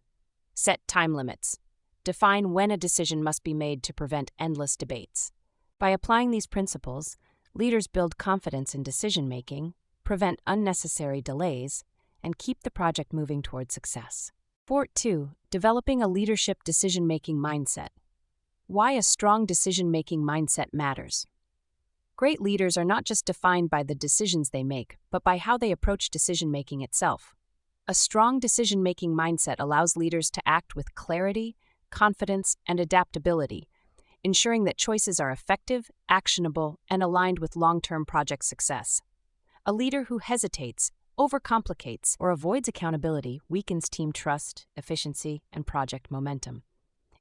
Set time limits. Define when a decision must be made to prevent endless debates. By applying these principles, leaders build confidence in decision-making, prevent unnecessary delays, and keep the project moving toward success. 2. Developing a leadership decision-making mindset. Why a strong decision-making mindset matters. Great leaders are not just defined by the decisions they make, but by how they approach decision-making itself. A strong decision-making mindset allows leaders to act with clarity, confidence, and adaptability, ensuring that choices are effective, actionable, and aligned with long-term project success. A leader who hesitates, overcomplicates, or avoids accountability weakens team trust, efficiency, and project momentum.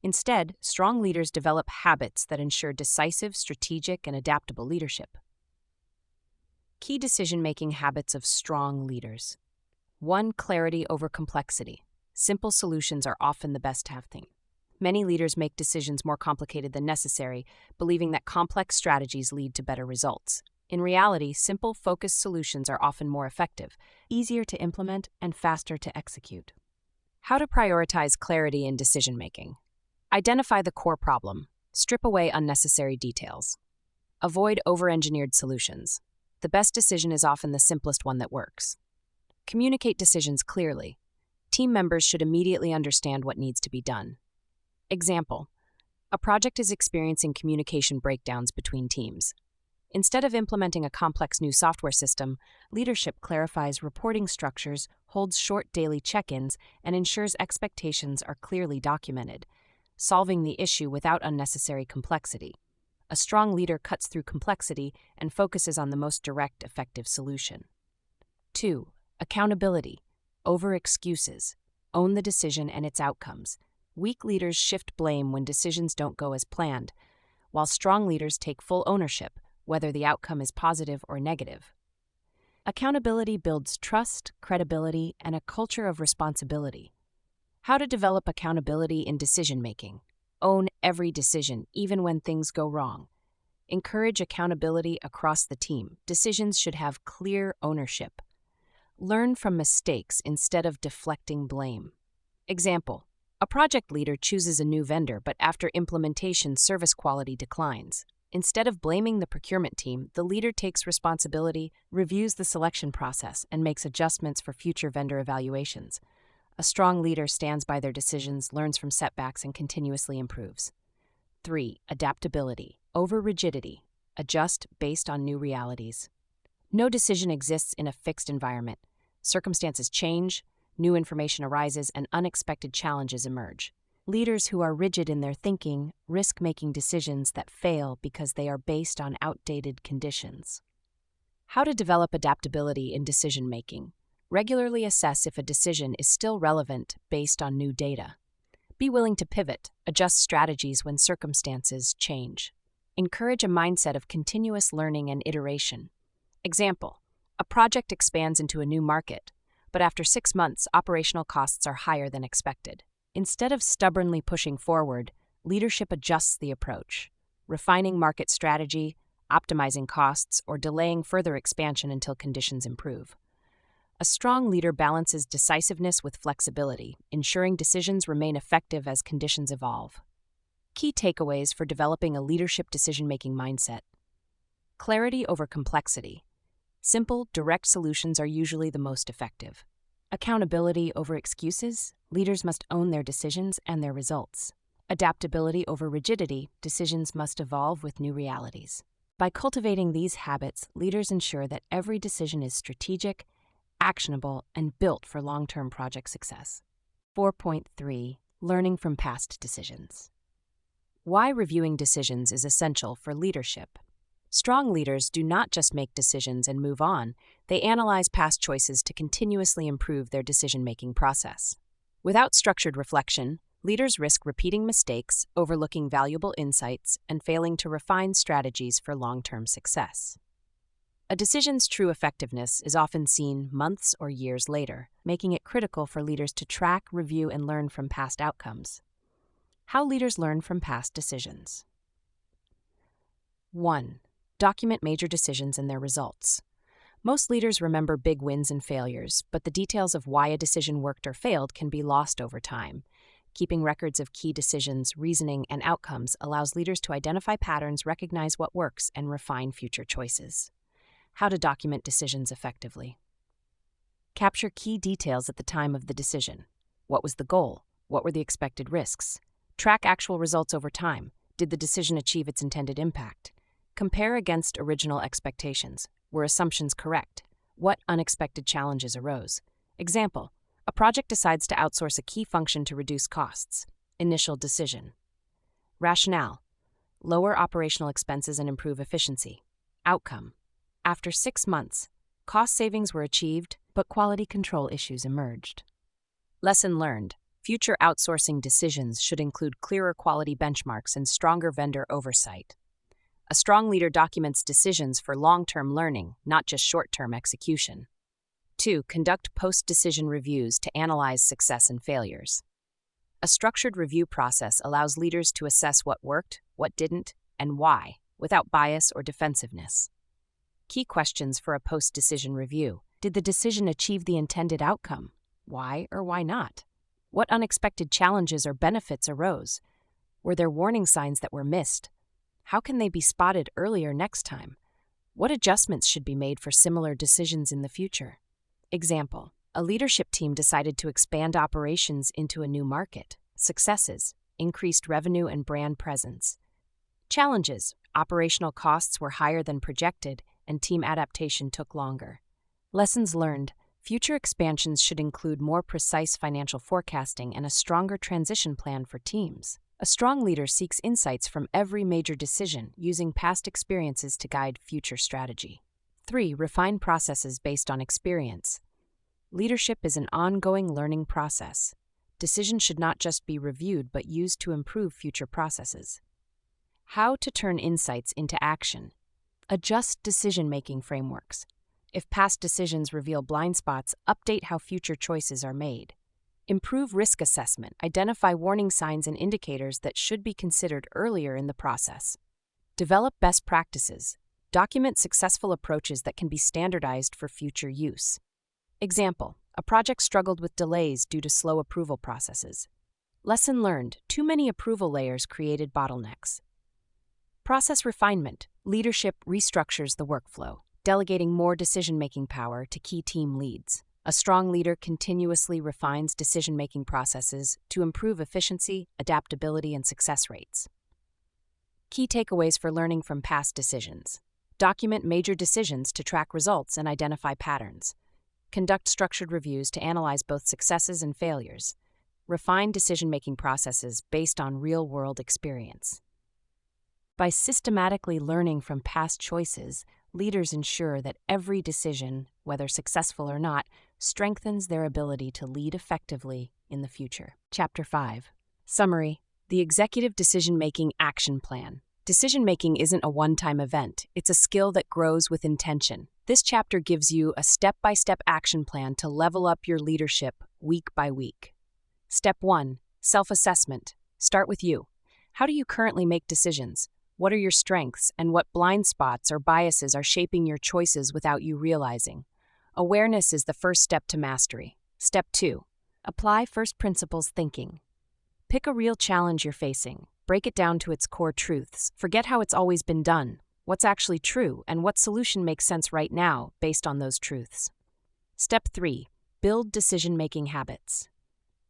Instead, strong leaders develop habits that ensure decisive, strategic, and adaptable leadership. Key decision-making habits of strong leaders. 1. Clarity over complexity. Simple solutions are often the best thing. Many leaders make decisions more complicated than necessary, believing that complex strategies lead to better results. In reality, simple, focused solutions are often more effective, easier to implement, and faster to execute. How to prioritize clarity in decision-making. Identify the core problem. Strip away unnecessary details. Avoid over-engineered solutions. The best decision is often the simplest one that works. Communicate decisions clearly. Team members should immediately understand what needs to be done. Example: a project is experiencing communication breakdowns between teams. Instead of implementing a complex new software system, leadership clarifies reporting structures, holds short daily check-ins, and ensures expectations are clearly documented, solving the issue without unnecessary complexity. A strong leader cuts through complexity and focuses on the most direct, effective solution. 2. Accountability. Over excuses. Own the decision and its outcomes. Weak leaders shift blame when decisions don't go as planned, while strong leaders take full ownership, whether the outcome is positive or negative. Accountability builds trust, credibility, and a culture of responsibility. How to develop accountability in decision-making. Own every decision, even when things go wrong. Encourage accountability across the team. Decisions should have clear ownership. Learn from mistakes instead of deflecting blame. Example: a project leader chooses a new vendor, but after implementation, service quality declines. Instead of blaming the procurement team, the leader takes responsibility, reviews the selection process, and makes adjustments for future vendor evaluations. A strong leader stands by their decisions, learns from setbacks, and continuously improves. 3. Adaptability. Over rigidity. Adjust based on new realities. No decision exists in a fixed environment. Circumstances change, new information arises, and unexpected challenges emerge. Leaders who are rigid in their thinking risk making decisions that fail because they are based on outdated conditions. How to develop adaptability in decision making. Regularly assess if a decision is still relevant based on new data. Be willing to pivot, adjust strategies when circumstances change. Encourage a mindset of continuous learning and iteration. Example: a project expands into a new market, but after 6 months, operational costs are higher than expected. Instead of stubbornly pushing forward, leadership adjusts the approach, refining market strategy, optimizing costs, or delaying further expansion until conditions improve. A strong leader balances decisiveness with flexibility, ensuring decisions remain effective as conditions evolve. Key takeaways for developing a leadership decision-making mindset. Clarity over complexity. Simple, direct solutions are usually the most effective. Accountability over excuses. Leaders must own their decisions and their results. Adaptability over rigidity. Decisions must evolve with new realities. By cultivating these habits, leaders ensure that every decision is strategic, actionable, and built for long-term project success. 4.3. Learning from past decisions. Why reviewing decisions is essential for leadership. Strong leaders do not just make decisions and move on, they analyze past choices to continuously improve their decision-making process. Without structured reflection, leaders risk repeating mistakes, overlooking valuable insights, and failing to refine strategies for long-term success. A decision's true effectiveness is often seen months or years later, making it critical for leaders to track, review, and learn from past outcomes. How leaders learn from past decisions. 1. Document major decisions and their results. Most leaders remember big wins and failures, but the details of why a decision worked or failed can be lost over time. Keeping records of key decisions, reasoning, and outcomes allows leaders to identify patterns, recognize what works, and refine future choices. How to document decisions effectively. Capture key details at the time of the decision. What was the goal? What were the expected risks? Track actual results over time. Did the decision achieve its intended impact? Compare against original expectations. Were assumptions correct? What unexpected challenges arose? Example: a project decides to outsource a key function to reduce costs. Initial decision. Rationale: lower operational expenses and improve efficiency. Outcome: after 6 months, cost savings were achieved, but quality control issues emerged. Lesson learned: future outsourcing decisions should include clearer quality benchmarks and stronger vendor oversight. A strong leader documents decisions for long-term learning, not just short-term execution. 2. Conduct post-decision reviews to analyze success and failures. A structured review process allows leaders to assess what worked, what didn't, and why, without bias or defensiveness. Key questions for a post-decision review. Did the decision achieve the intended outcome? Why or why not? What unexpected challenges or benefits arose? Were there warning signs that were missed? How can they be spotted earlier next time? What adjustments should be made for similar decisions in the future? Example: a leadership team decided to expand operations into a new market. Successes: increased revenue and brand presence. Challenges: operational costs were higher than projected, and team adaptation took longer. Lessons learned: future expansions should include more precise financial forecasting and a stronger transition plan for teams. A strong leader seeks insights from every major decision, using past experiences to guide future strategy. 3. Refine processes based on experience. Leadership is an ongoing learning process. Decisions should not just be reviewed but used to improve future processes. How to turn insights into action. Adjust decision-making frameworks. If past decisions reveal blind spots, update how future choices are made. Improve risk assessment. Identify warning signs and indicators that should be considered earlier in the process. Develop best practices. Document successful approaches that can be standardized for future use. Example: a project struggled with delays due to slow approval processes. Lesson learned: too many approval layers created bottlenecks. Process refinement. Leadership restructures the workflow, delegating more decision-making power to key team leads. A strong leader continuously refines decision-making processes to improve efficiency, adaptability, and success rates. Key takeaways for learning from past decisions. Document major decisions to track results and identify patterns. Conduct structured reviews to analyze both successes and failures. refine decision-making processes based on real-world experience. By systematically learning from past choices, leaders ensure that every decision, whether successful or not, strengthens their ability to lead effectively in the future. Chapter 5. Summary: the Executive Decision-Making Action Plan. Decision-making isn't a one-time event. It's a skill that grows with intention. This chapter gives you a step-by-step action plan to level up your leadership week by week. Step 1. Self-assessment. Start with you. How do you currently make decisions? What are your strengths, and what blind spots or biases are shaping your choices without you realizing? Awareness is the first step to mastery. Step 2. Apply first principles thinking. Pick a real challenge you're facing. Break it down to its core truths. Forget how it's always been done, what's actually true, and what solution makes sense right now based on those truths. Step 3. Build decision-making habits.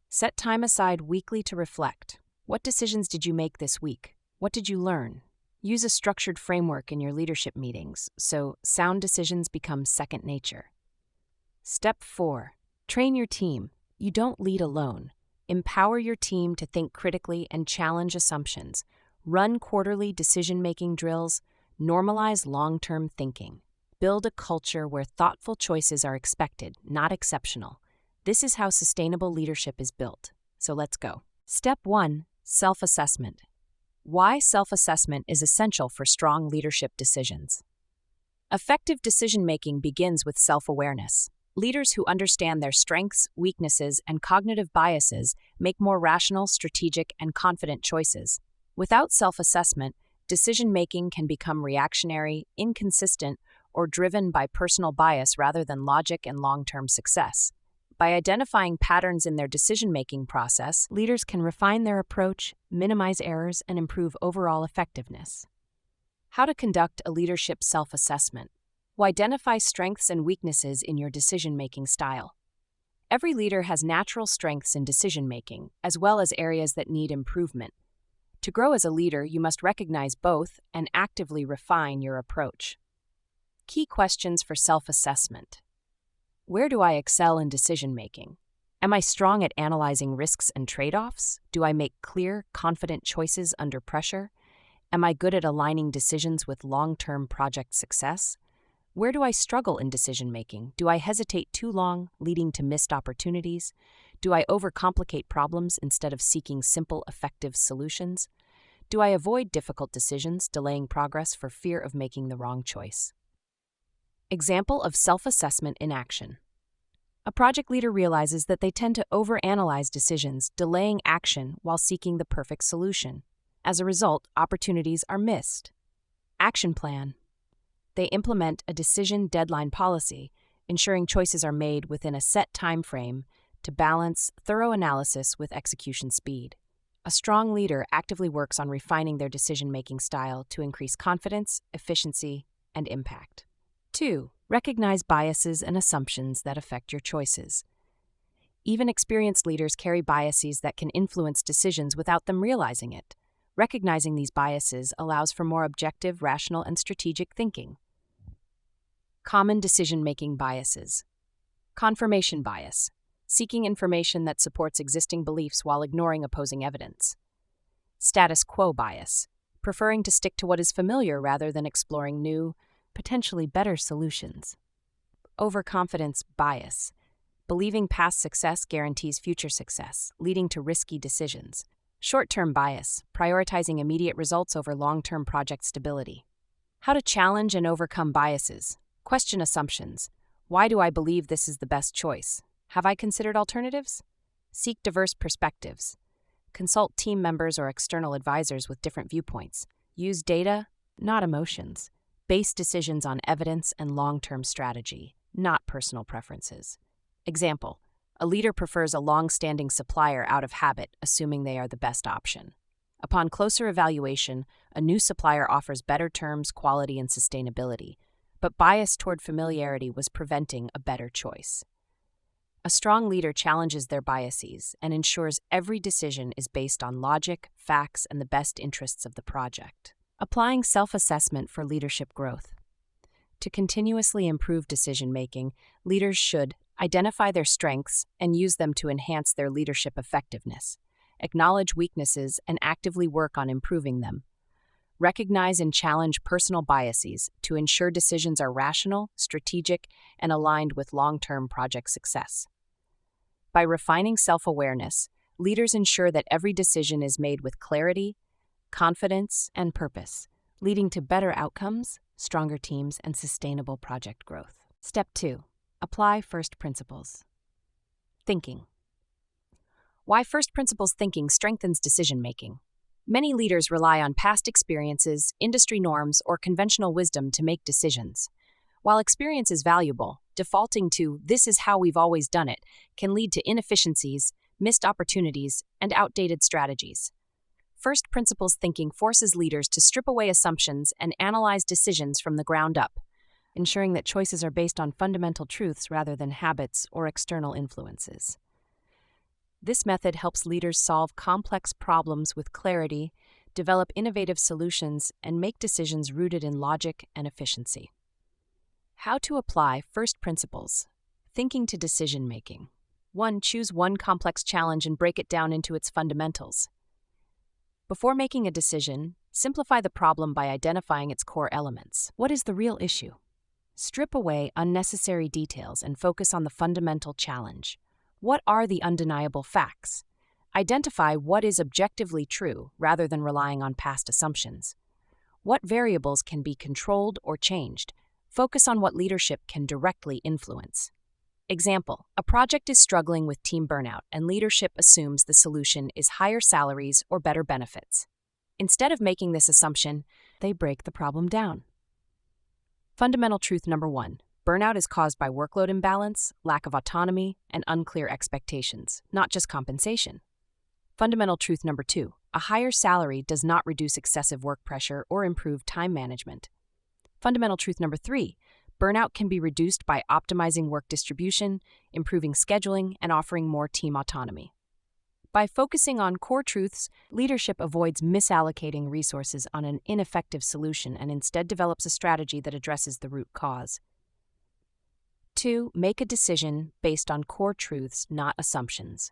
Set time aside weekly to reflect. What decisions did you make this week? What did you learn? Use a structured framework in your leadership meetings so sound decisions become second nature. Step 4. Train your team. You don't lead alone. Empower your team to think critically and challenge assumptions. Run quarterly decision-making drills. Normalize long-term thinking. Build a culture where thoughtful choices are expected, not exceptional. This is how sustainable leadership is built. So let's go. Step 1. Self-assessment. Why self-assessment is essential for strong leadership decisions. Effective decision-making begins with self-awareness. Leaders who understand their strengths, weaknesses, and cognitive biases make more rational, strategic, and confident choices. Without self-assessment, decision-making can become reactionary, inconsistent, or driven by personal bias rather than logic and long-term success. By identifying patterns in their decision-making process, leaders can refine their approach, minimize errors, and improve overall effectiveness. How to conduct a leadership self-assessment. Identify strengths and weaknesses in your decision-making style. Every leader has natural strengths in decision-making, as well as areas that need improvement. To grow as a leader, you must recognize both and actively refine your approach. Key questions for self-assessment. Where do I excel in decision-making? Am I strong at analyzing risks and trade-offs? Do I make clear, confident choices under pressure? Am I good at aligning decisions with long-term project success? Where do I struggle in decision-making? Do I hesitate too long, leading to missed opportunities? Do I overcomplicate problems instead of seeking simple, effective solutions? Do I avoid difficult decisions, delaying progress for fear of making the wrong choice? Example of self-assessment in action. A project leader realizes that they tend to overanalyze decisions, delaying action while seeking the perfect solution. As a result, opportunities are missed. Action plan. They implement a decision deadline policy, ensuring choices are made within a set time frame to balance thorough analysis with execution speed. A strong leader actively works on refining their decision-making style to increase confidence, efficiency, and impact. 2. Recognize biases and assumptions that affect your choices. Even experienced leaders carry biases that can influence decisions without them realizing it. Recognizing these biases allows for more objective, rational, and strategic thinking. Common decision-making biases. Confirmation bias. Seeking information that supports existing beliefs while ignoring opposing evidence. Status quo bias. Preferring to stick to what is familiar rather than exploring new, potentially better solutions. Overconfidence bias. Believing past success guarantees future success, leading to risky decisions. Short-term bias. Prioritizing immediate results over long-term project stability. How to challenge and overcome biases. Question assumptions. Why do I believe this is the best choice? Have I considered alternatives? Seek diverse perspectives. Consult team members or external advisors with different viewpoints. Use data, not emotions. Base decisions on evidence and long-term strategy, not personal preferences. Example: a leader prefers a long-standing supplier out of habit, assuming they are the best option. Upon closer evaluation, a new supplier offers better terms, quality, and sustainability, but bias toward familiarity was preventing a better choice. A strong leader challenges their biases and ensures every decision is based on logic, facts, and the best interests of the project. Applying self-assessment for leadership growth. To continuously improve decision-making, leaders should Identify their strengths and use them to enhance their leadership effectiveness. Acknowledge weaknesses and actively work on improving them. Recognize and challenge personal biases to ensure decisions are rational, strategic, and aligned with long-term project success. By refining self-awareness, leaders ensure that every decision is made with clarity, confidence, and purpose, leading to better outcomes, stronger teams, and sustainable project growth. Step 2. Apply first principles. Thinking. Why first principles thinking strengthens decision-making. Many leaders rely on past experiences, industry norms, or conventional wisdom to make decisions. While experience is valuable, defaulting to "this is how we've always done it" can lead to inefficiencies, missed opportunities, and outdated strategies. First principles thinking forces leaders to strip away assumptions and analyze decisions from the ground up, ensuring that choices are based on fundamental truths rather than habits or external influences. This method helps leaders solve complex problems with clarity, develop innovative solutions, and make decisions rooted in logic and efficiency. How to apply first principles. Thinking to decision-making. 1. Choose one complex challenge and break it down into its fundamentals. Before making a decision, simplify the problem by identifying its core elements. What is the real issue? Strip away unnecessary details and focus on the fundamental challenge. What are the undeniable facts? Identify what is objectively true rather than relying on past assumptions. What variables can be controlled or changed? Focus on what leadership can directly influence. Example: a project is struggling with team burnout and leadership assumes the solution is higher salaries or better benefits. Instead of making this assumption, they break the problem down. Fundamental truth number 1. Burnout is caused by workload imbalance, lack of autonomy, and unclear expectations, not just compensation. Fundamental truth number 2. A higher salary does not reduce excessive work pressure or improve time management. Fundamental truth number 3. Burnout can be reduced by optimizing work distribution, improving scheduling, and offering more team autonomy. By focusing on core truths, leadership avoids misallocating resources on an ineffective solution and instead develops a strategy that addresses the root cause. 2. Make a decision based on core truths, not assumptions.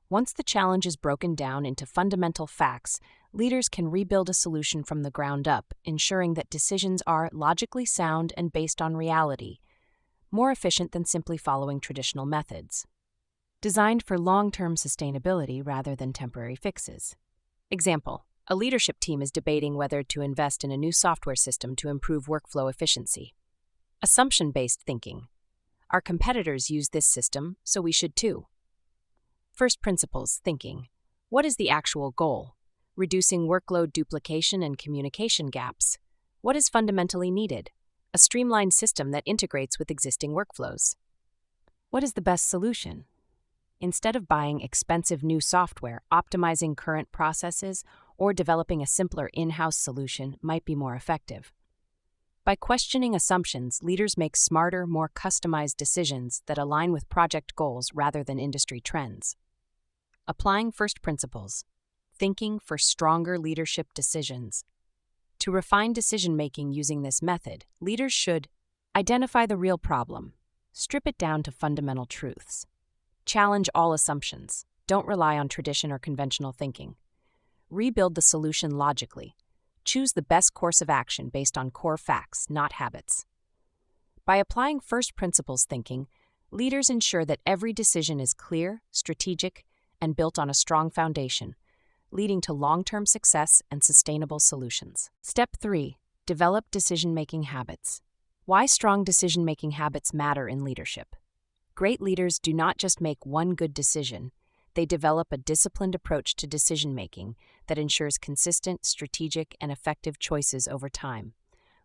Once the challenge is broken down into fundamental facts, leaders can rebuild a solution from the ground up, ensuring that decisions are logically sound and based on reality, more efficient than simply following traditional methods. Designed for long-term sustainability rather than temporary fixes. Example: a leadership team is debating whether to invest in a new software system to improve workflow efficiency. Assumption-based thinking. Our competitors use this system, so we should too. First principles thinking. What is the actual goal? Reducing workload duplication and communication gaps. What is fundamentally needed? A streamlined system that integrates with existing workflows. What is the best solution? Instead of buying expensive new software, optimizing current processes, or developing a simpler in-house solution might be more effective. By questioning assumptions, leaders make smarter, more customized decisions that align with project goals rather than industry trends. Applying first principles. Thinking for stronger leadership decisions. To refine decision-making using this method, leaders should identify the real problem, strip it down to fundamental truths, challenge all assumptions, don't rely on tradition or conventional thinking, rebuild the solution logically, choose the best course of action based on core facts, not habits. By applying first principles thinking, leaders ensure that every decision is clear, strategic, and built on a strong foundation, leading to long-term success and sustainable solutions. Step 3. Develop decision-making habits. Why strong decision-making habits matter in leadership. Great leaders do not just make one good decision, they develop a disciplined approach to decision-making that ensures consistent, strategic, and effective choices over time.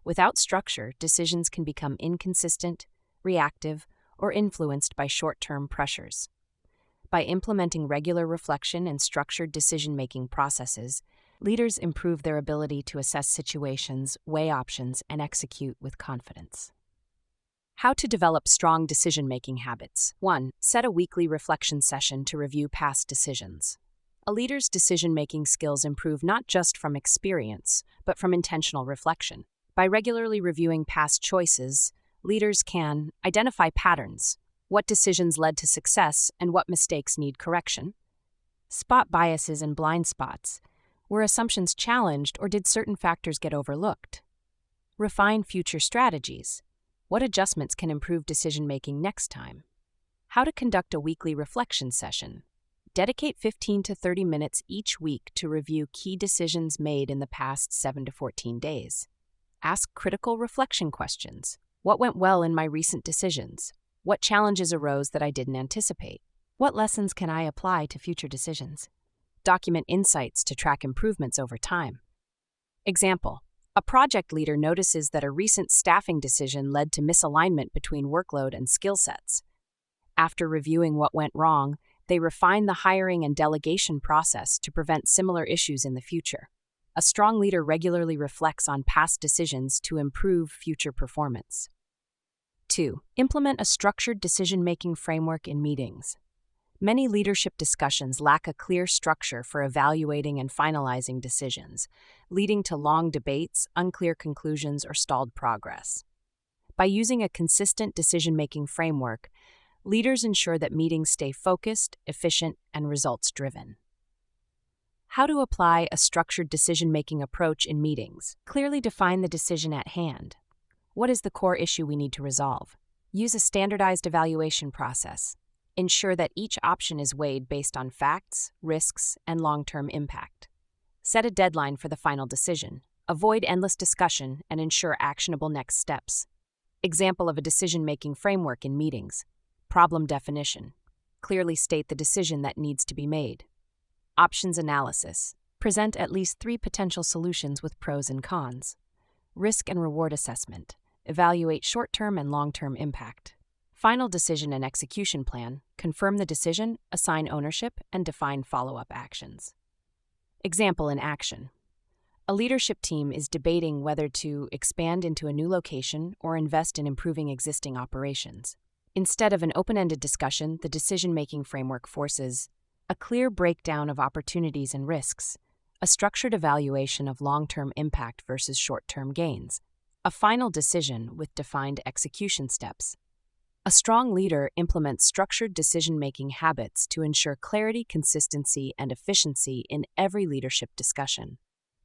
Without structure, decisions can become inconsistent, reactive, or influenced by short-term pressures. By implementing regular reflection and structured decision-making processes, leaders improve their ability to assess situations, weigh options, and execute with confidence. How to develop strong decision-making habits. 1. Set a weekly reflection session to review past decisions. A leader's decision-making skills improve not just from experience, but from intentional reflection. By regularly reviewing past choices, leaders can identify patterns, What decisions led to success and what mistakes need correction? Spot biases and blind spots. Were assumptions challenged or did certain factors get overlooked? Refine future strategies. What adjustments can improve decision-making next time? How to conduct a weekly reflection session. Dedicate 15 to 30 minutes each week to review key decisions made in the past 7 to 14 days. Ask critical reflection questions. What went well in my recent decisions? What challenges arose that I didn't anticipate? What lessons can I apply to future decisions? Document insights to track improvements over time. Example: a project leader notices that a recent staffing decision led to misalignment between workload and skill sets. After reviewing what went wrong, they refine the hiring and delegation process to prevent similar issues in the future. A strong leader regularly reflects on past decisions to improve future performance. 2. Implement a structured decision-making framework in meetings. Many leadership discussions lack a clear structure for evaluating and finalizing decisions, leading to long debates, unclear conclusions, or stalled progress. By using a consistent decision-making framework, leaders ensure that meetings stay focused, efficient, and results-driven. How to apply a structured decision-making approach in meetings. Clearly define the decision at hand. What is the core issue we need to resolve? Use a standardized evaluation process. Ensure that each option is weighed based on facts, risks, and long-term impact. Set a deadline for the final decision. Avoid endless discussion and ensure actionable next steps. Example of a decision-making framework in meetings. Problem definition. Clearly state the decision that needs to be made. Options analysis. Present at least 3 potential solutions with pros and cons. Risk and reward assessment. Evaluate short-term and long-term impact. Final decision and execution plan. Confirm the decision, assign ownership, and define follow-up actions. Example in action. A leadership team is debating whether to expand into a new location or invest in improving existing operations. Instead of an open-ended discussion, the decision-making framework forces a clear breakdown of opportunities and risks, a structured evaluation of long-term impact versus short-term gains, a final decision with defined execution steps. A strong leader implements structured decision-making habits to ensure clarity, consistency, and efficiency in every leadership discussion.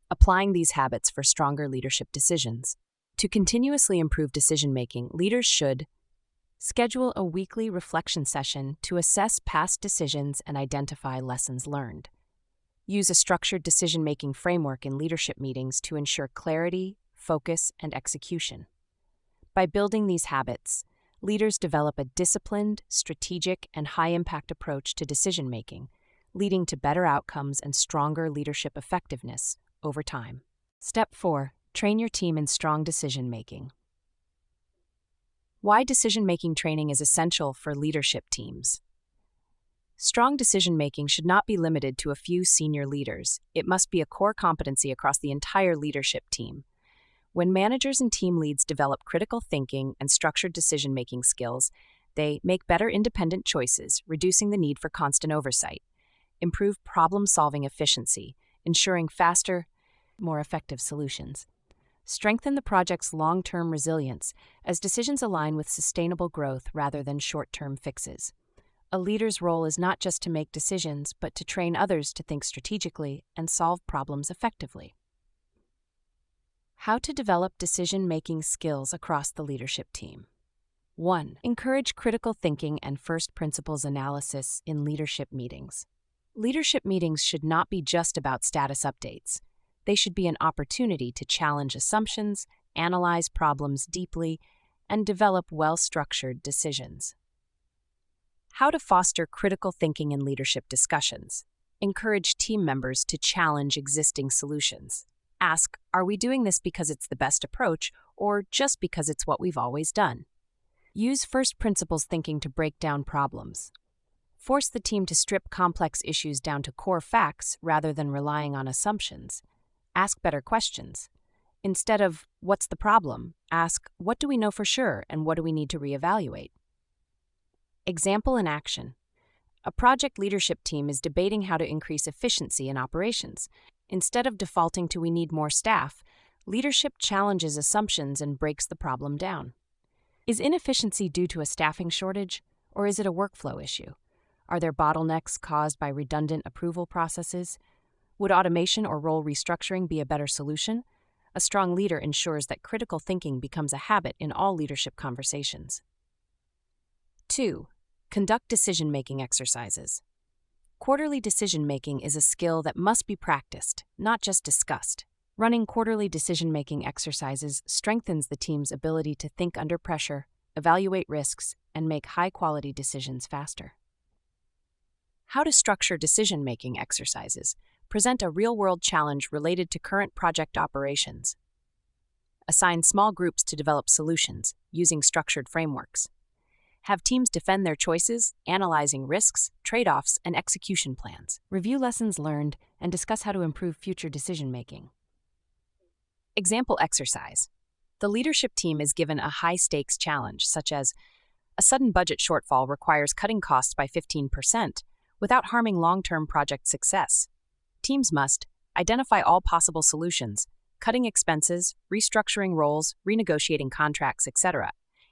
Applying these habits for stronger leadership decisions. To continuously improve decision-making, leaders should schedule a weekly reflection session to assess past decisions and identify lessons learned. Use a structured decision-making framework in leadership meetings to ensure clarity, focus, and execution. By building these habits, leaders develop a disciplined, strategic, and high-impact approach to decision-making, leading to better outcomes and stronger leadership effectiveness over time. Step 4. Train your team in strong decision-making. Why decision-making training is essential for leadership teams. Strong decision-making should not be limited to a few senior leaders. It must be a core competency across the entire leadership team. When managers and team leads develop critical thinking and structured decision-making skills, they make better independent choices, reducing the need for constant oversight, improve problem-solving efficiency, ensuring faster, more effective solutions. Strengthen the project's long-term resilience as decisions align with sustainable growth rather than short-term fixes. A leader's role is not just to make decisions, but to train others to think strategically and solve problems effectively. How to develop decision-making skills across the leadership team. 1. Encourage critical thinking and first principles analysis in leadership meetings. Leadership meetings should not be just about status updates. They should be an opportunity to challenge assumptions, analyze problems deeply, and develop well-structured decisions. How to foster critical thinking in leadership discussions. Encourage team members to challenge existing solutions. Ask, are we doing this because it's the best approach or just because it's what we've always done? Use first principles thinking to break down problems. Force the team to strip complex issues down to core facts rather than relying on assumptions. Ask better questions. Instead of, what's the problem? Ask, what do we know for sure and what do we need to reevaluate? Example in action. A project leadership team is debating how to increase efficiency in operations. Instead of defaulting to we need more staff, leadership challenges assumptions and breaks the problem down. Is inefficiency due to a staffing shortage Or is it a workflow issue? Are there bottlenecks caused by redundant approval processes? Would automation or role restructuring be a better solution? A strong leader ensures that critical thinking becomes a habit in all leadership conversations. 2. Conduct decision-making exercises. Quarterly decision-making is a skill that must be practiced, not just discussed. Running quarterly decision-making exercises strengthens the team's ability to think under pressure, evaluate risks, and make high-quality decisions faster. How to structure decision-making exercises. Present a real-world challenge related to current project operations. Assign small groups to develop solutions, using structured frameworks. Have teams defend their choices, analyzing risks, trade-offs, and execution plans. Review lessons learned and discuss how to improve future decision-making. Example exercise. The leadership team is given a high-stakes challenge, such as a sudden budget shortfall requires cutting costs by 15% without harming long-term project success. Teams must identify all possible solutions, cutting expenses, restructuring roles, renegotiating contracts, etc.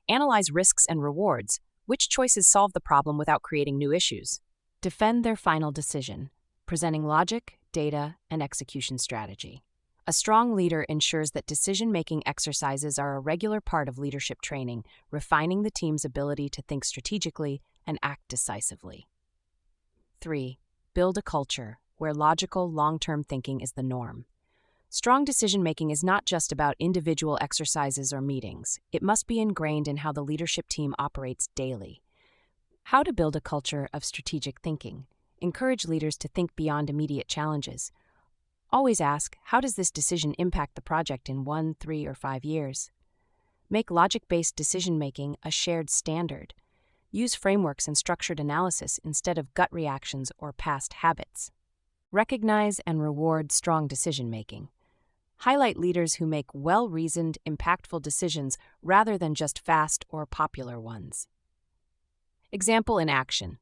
Analyze risks and rewards, which choices solve the problem without creating new issues. Defend their final decision, presenting logic, data, and execution strategy. A strong leader ensures that decision-making exercises are a regular part of leadership training, refining the team's ability to think strategically and act decisively. 3. Build a culture where logical, long-term thinking is the norm. Strong decision-making is not just about individual exercises or meetings. It must be ingrained in how the leadership team operates daily. How to build a culture of strategic thinking. Encourage leaders to think beyond immediate challenges. Always ask, how does this decision impact the project in 1, 3, or 5 years? Make logic-based decision-making a shared standard. Use frameworks and structured analysis instead of gut reactions or past habits. Recognize and reward strong decision-making. Highlight leaders who make well-reasoned, impactful decisions rather than just fast or popular ones. Example in action.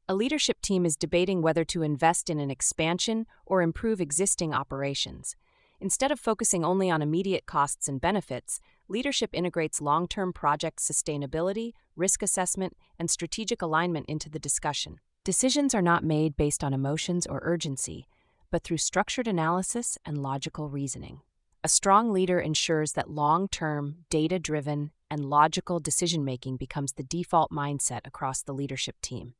A leadership team is debating whether to invest in an expansion or improve existing operations. Instead of focusing only on immediate costs and benefits, leadership integrates long-term project sustainability, risk assessment, and strategic alignment into the discussion. Decisions are not made based on emotions or urgency, but through structured analysis and logical reasoning. A strong leader ensures that long-term, data-driven, and logical decision-making becomes the default mindset across the leadership team.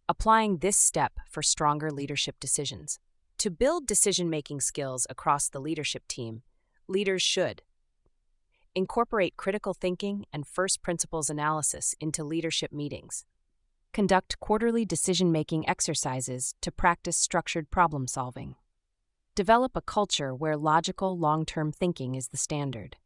Applying this step for stronger leadership decisions. To build decision-making skills across the leadership team, leaders should incorporate critical thinking and first principles analysis into leadership meetings. Conduct quarterly decision-making exercises to practice structured problem-solving. Develop a culture where logical, long-term thinking is the standard.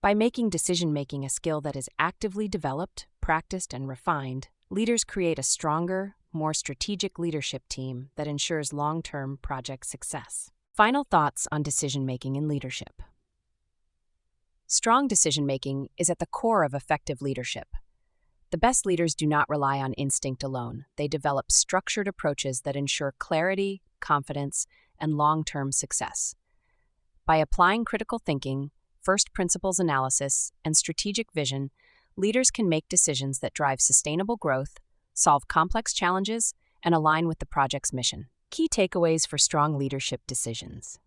By making decision-making a skill that is actively developed, practiced, and refined, leaders create a stronger, more strategic leadership team that ensures long-term project success. Final thoughts on decision-making in leadership. Strong decision-making is at the core of effective leadership. The best leaders do not rely on instinct alone. They develop structured approaches that ensure clarity, confidence, and long-term success. By applying critical thinking, first principles analysis, and strategic vision, leaders can make decisions that drive sustainable growth, solve complex challenges, and align with the project's mission. Key takeaways for strong leadership decisions.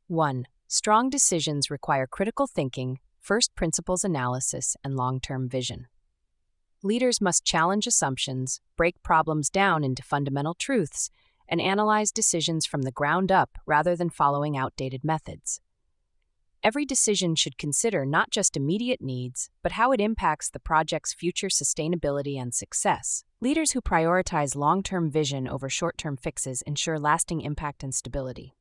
1. Strong decisions require critical thinking, first principles analysis, and long-term vision. Leaders must challenge assumptions, break problems down into fundamental truths, and analyze decisions from the ground up rather than following outdated methods. Every decision should consider not just immediate needs, but how it impacts the project's future sustainability and success. Leaders who prioritize long-term vision over short-term fixes ensure lasting impact and stability.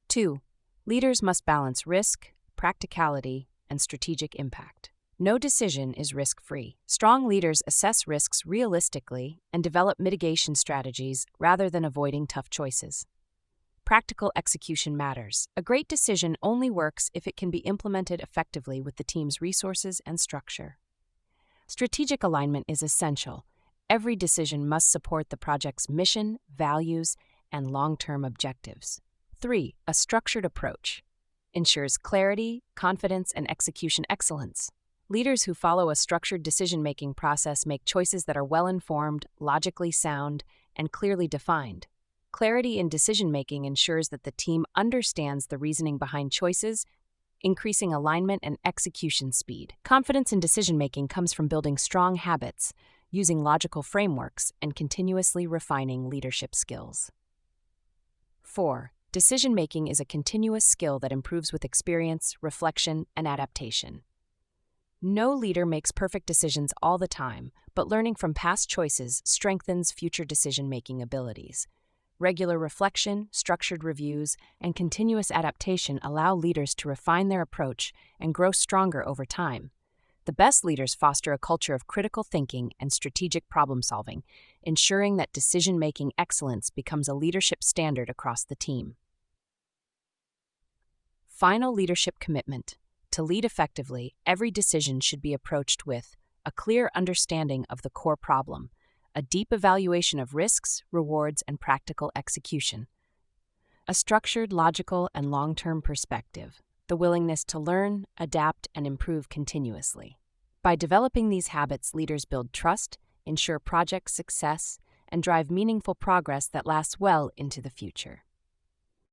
2. Leaders must balance risk, practicality, and strategic impact. No decision is risk-free. Strong leaders assess risks realistically and develop mitigation strategies rather than avoiding tough choices. Practical execution matters. A great decision only works if it can be implemented effectively with the team's resources and structure. Strategic alignment is essential. Every decision must support the project's mission, values, and long-term objectives. 3. A structured approach ensures clarity, confidence, and execution excellence. Leaders who follow a structured decision-making process make choices that are well-informed, logically sound, and clearly defined. Clarity in decision-making ensures that the team understands the reasoning behind choices, increasing alignment and execution speed. Confidence in decision-making comes from building strong habits, using logical frameworks, and continuously refining leadership skills. 4. Decision-making is a continuous skill that improves with experience, reflection, and adaptation. No leader makes perfect decisions all the time, but learning from past choices strengthens future decision-making abilities. Regular reflection, structured reviews, and continuous adaptation allow leaders to refine their approach and grow stronger over time. The best leaders foster a culture of critical thinking and strategic problem-solving, ensuring that decision-making excellence becomes a leadership standard across the team. Final leadership commitment. To lead effectively, every decision should be approached with a clear understanding of the core problem, a deep evaluation of risks, rewards, and practical execution, a structured, logical, and long-term perspective, the willingness to learn, adapt, and improve continuously. By developing these habits, leaders build trust, ensure project success, and drive meaningful progress that lasts well into the future.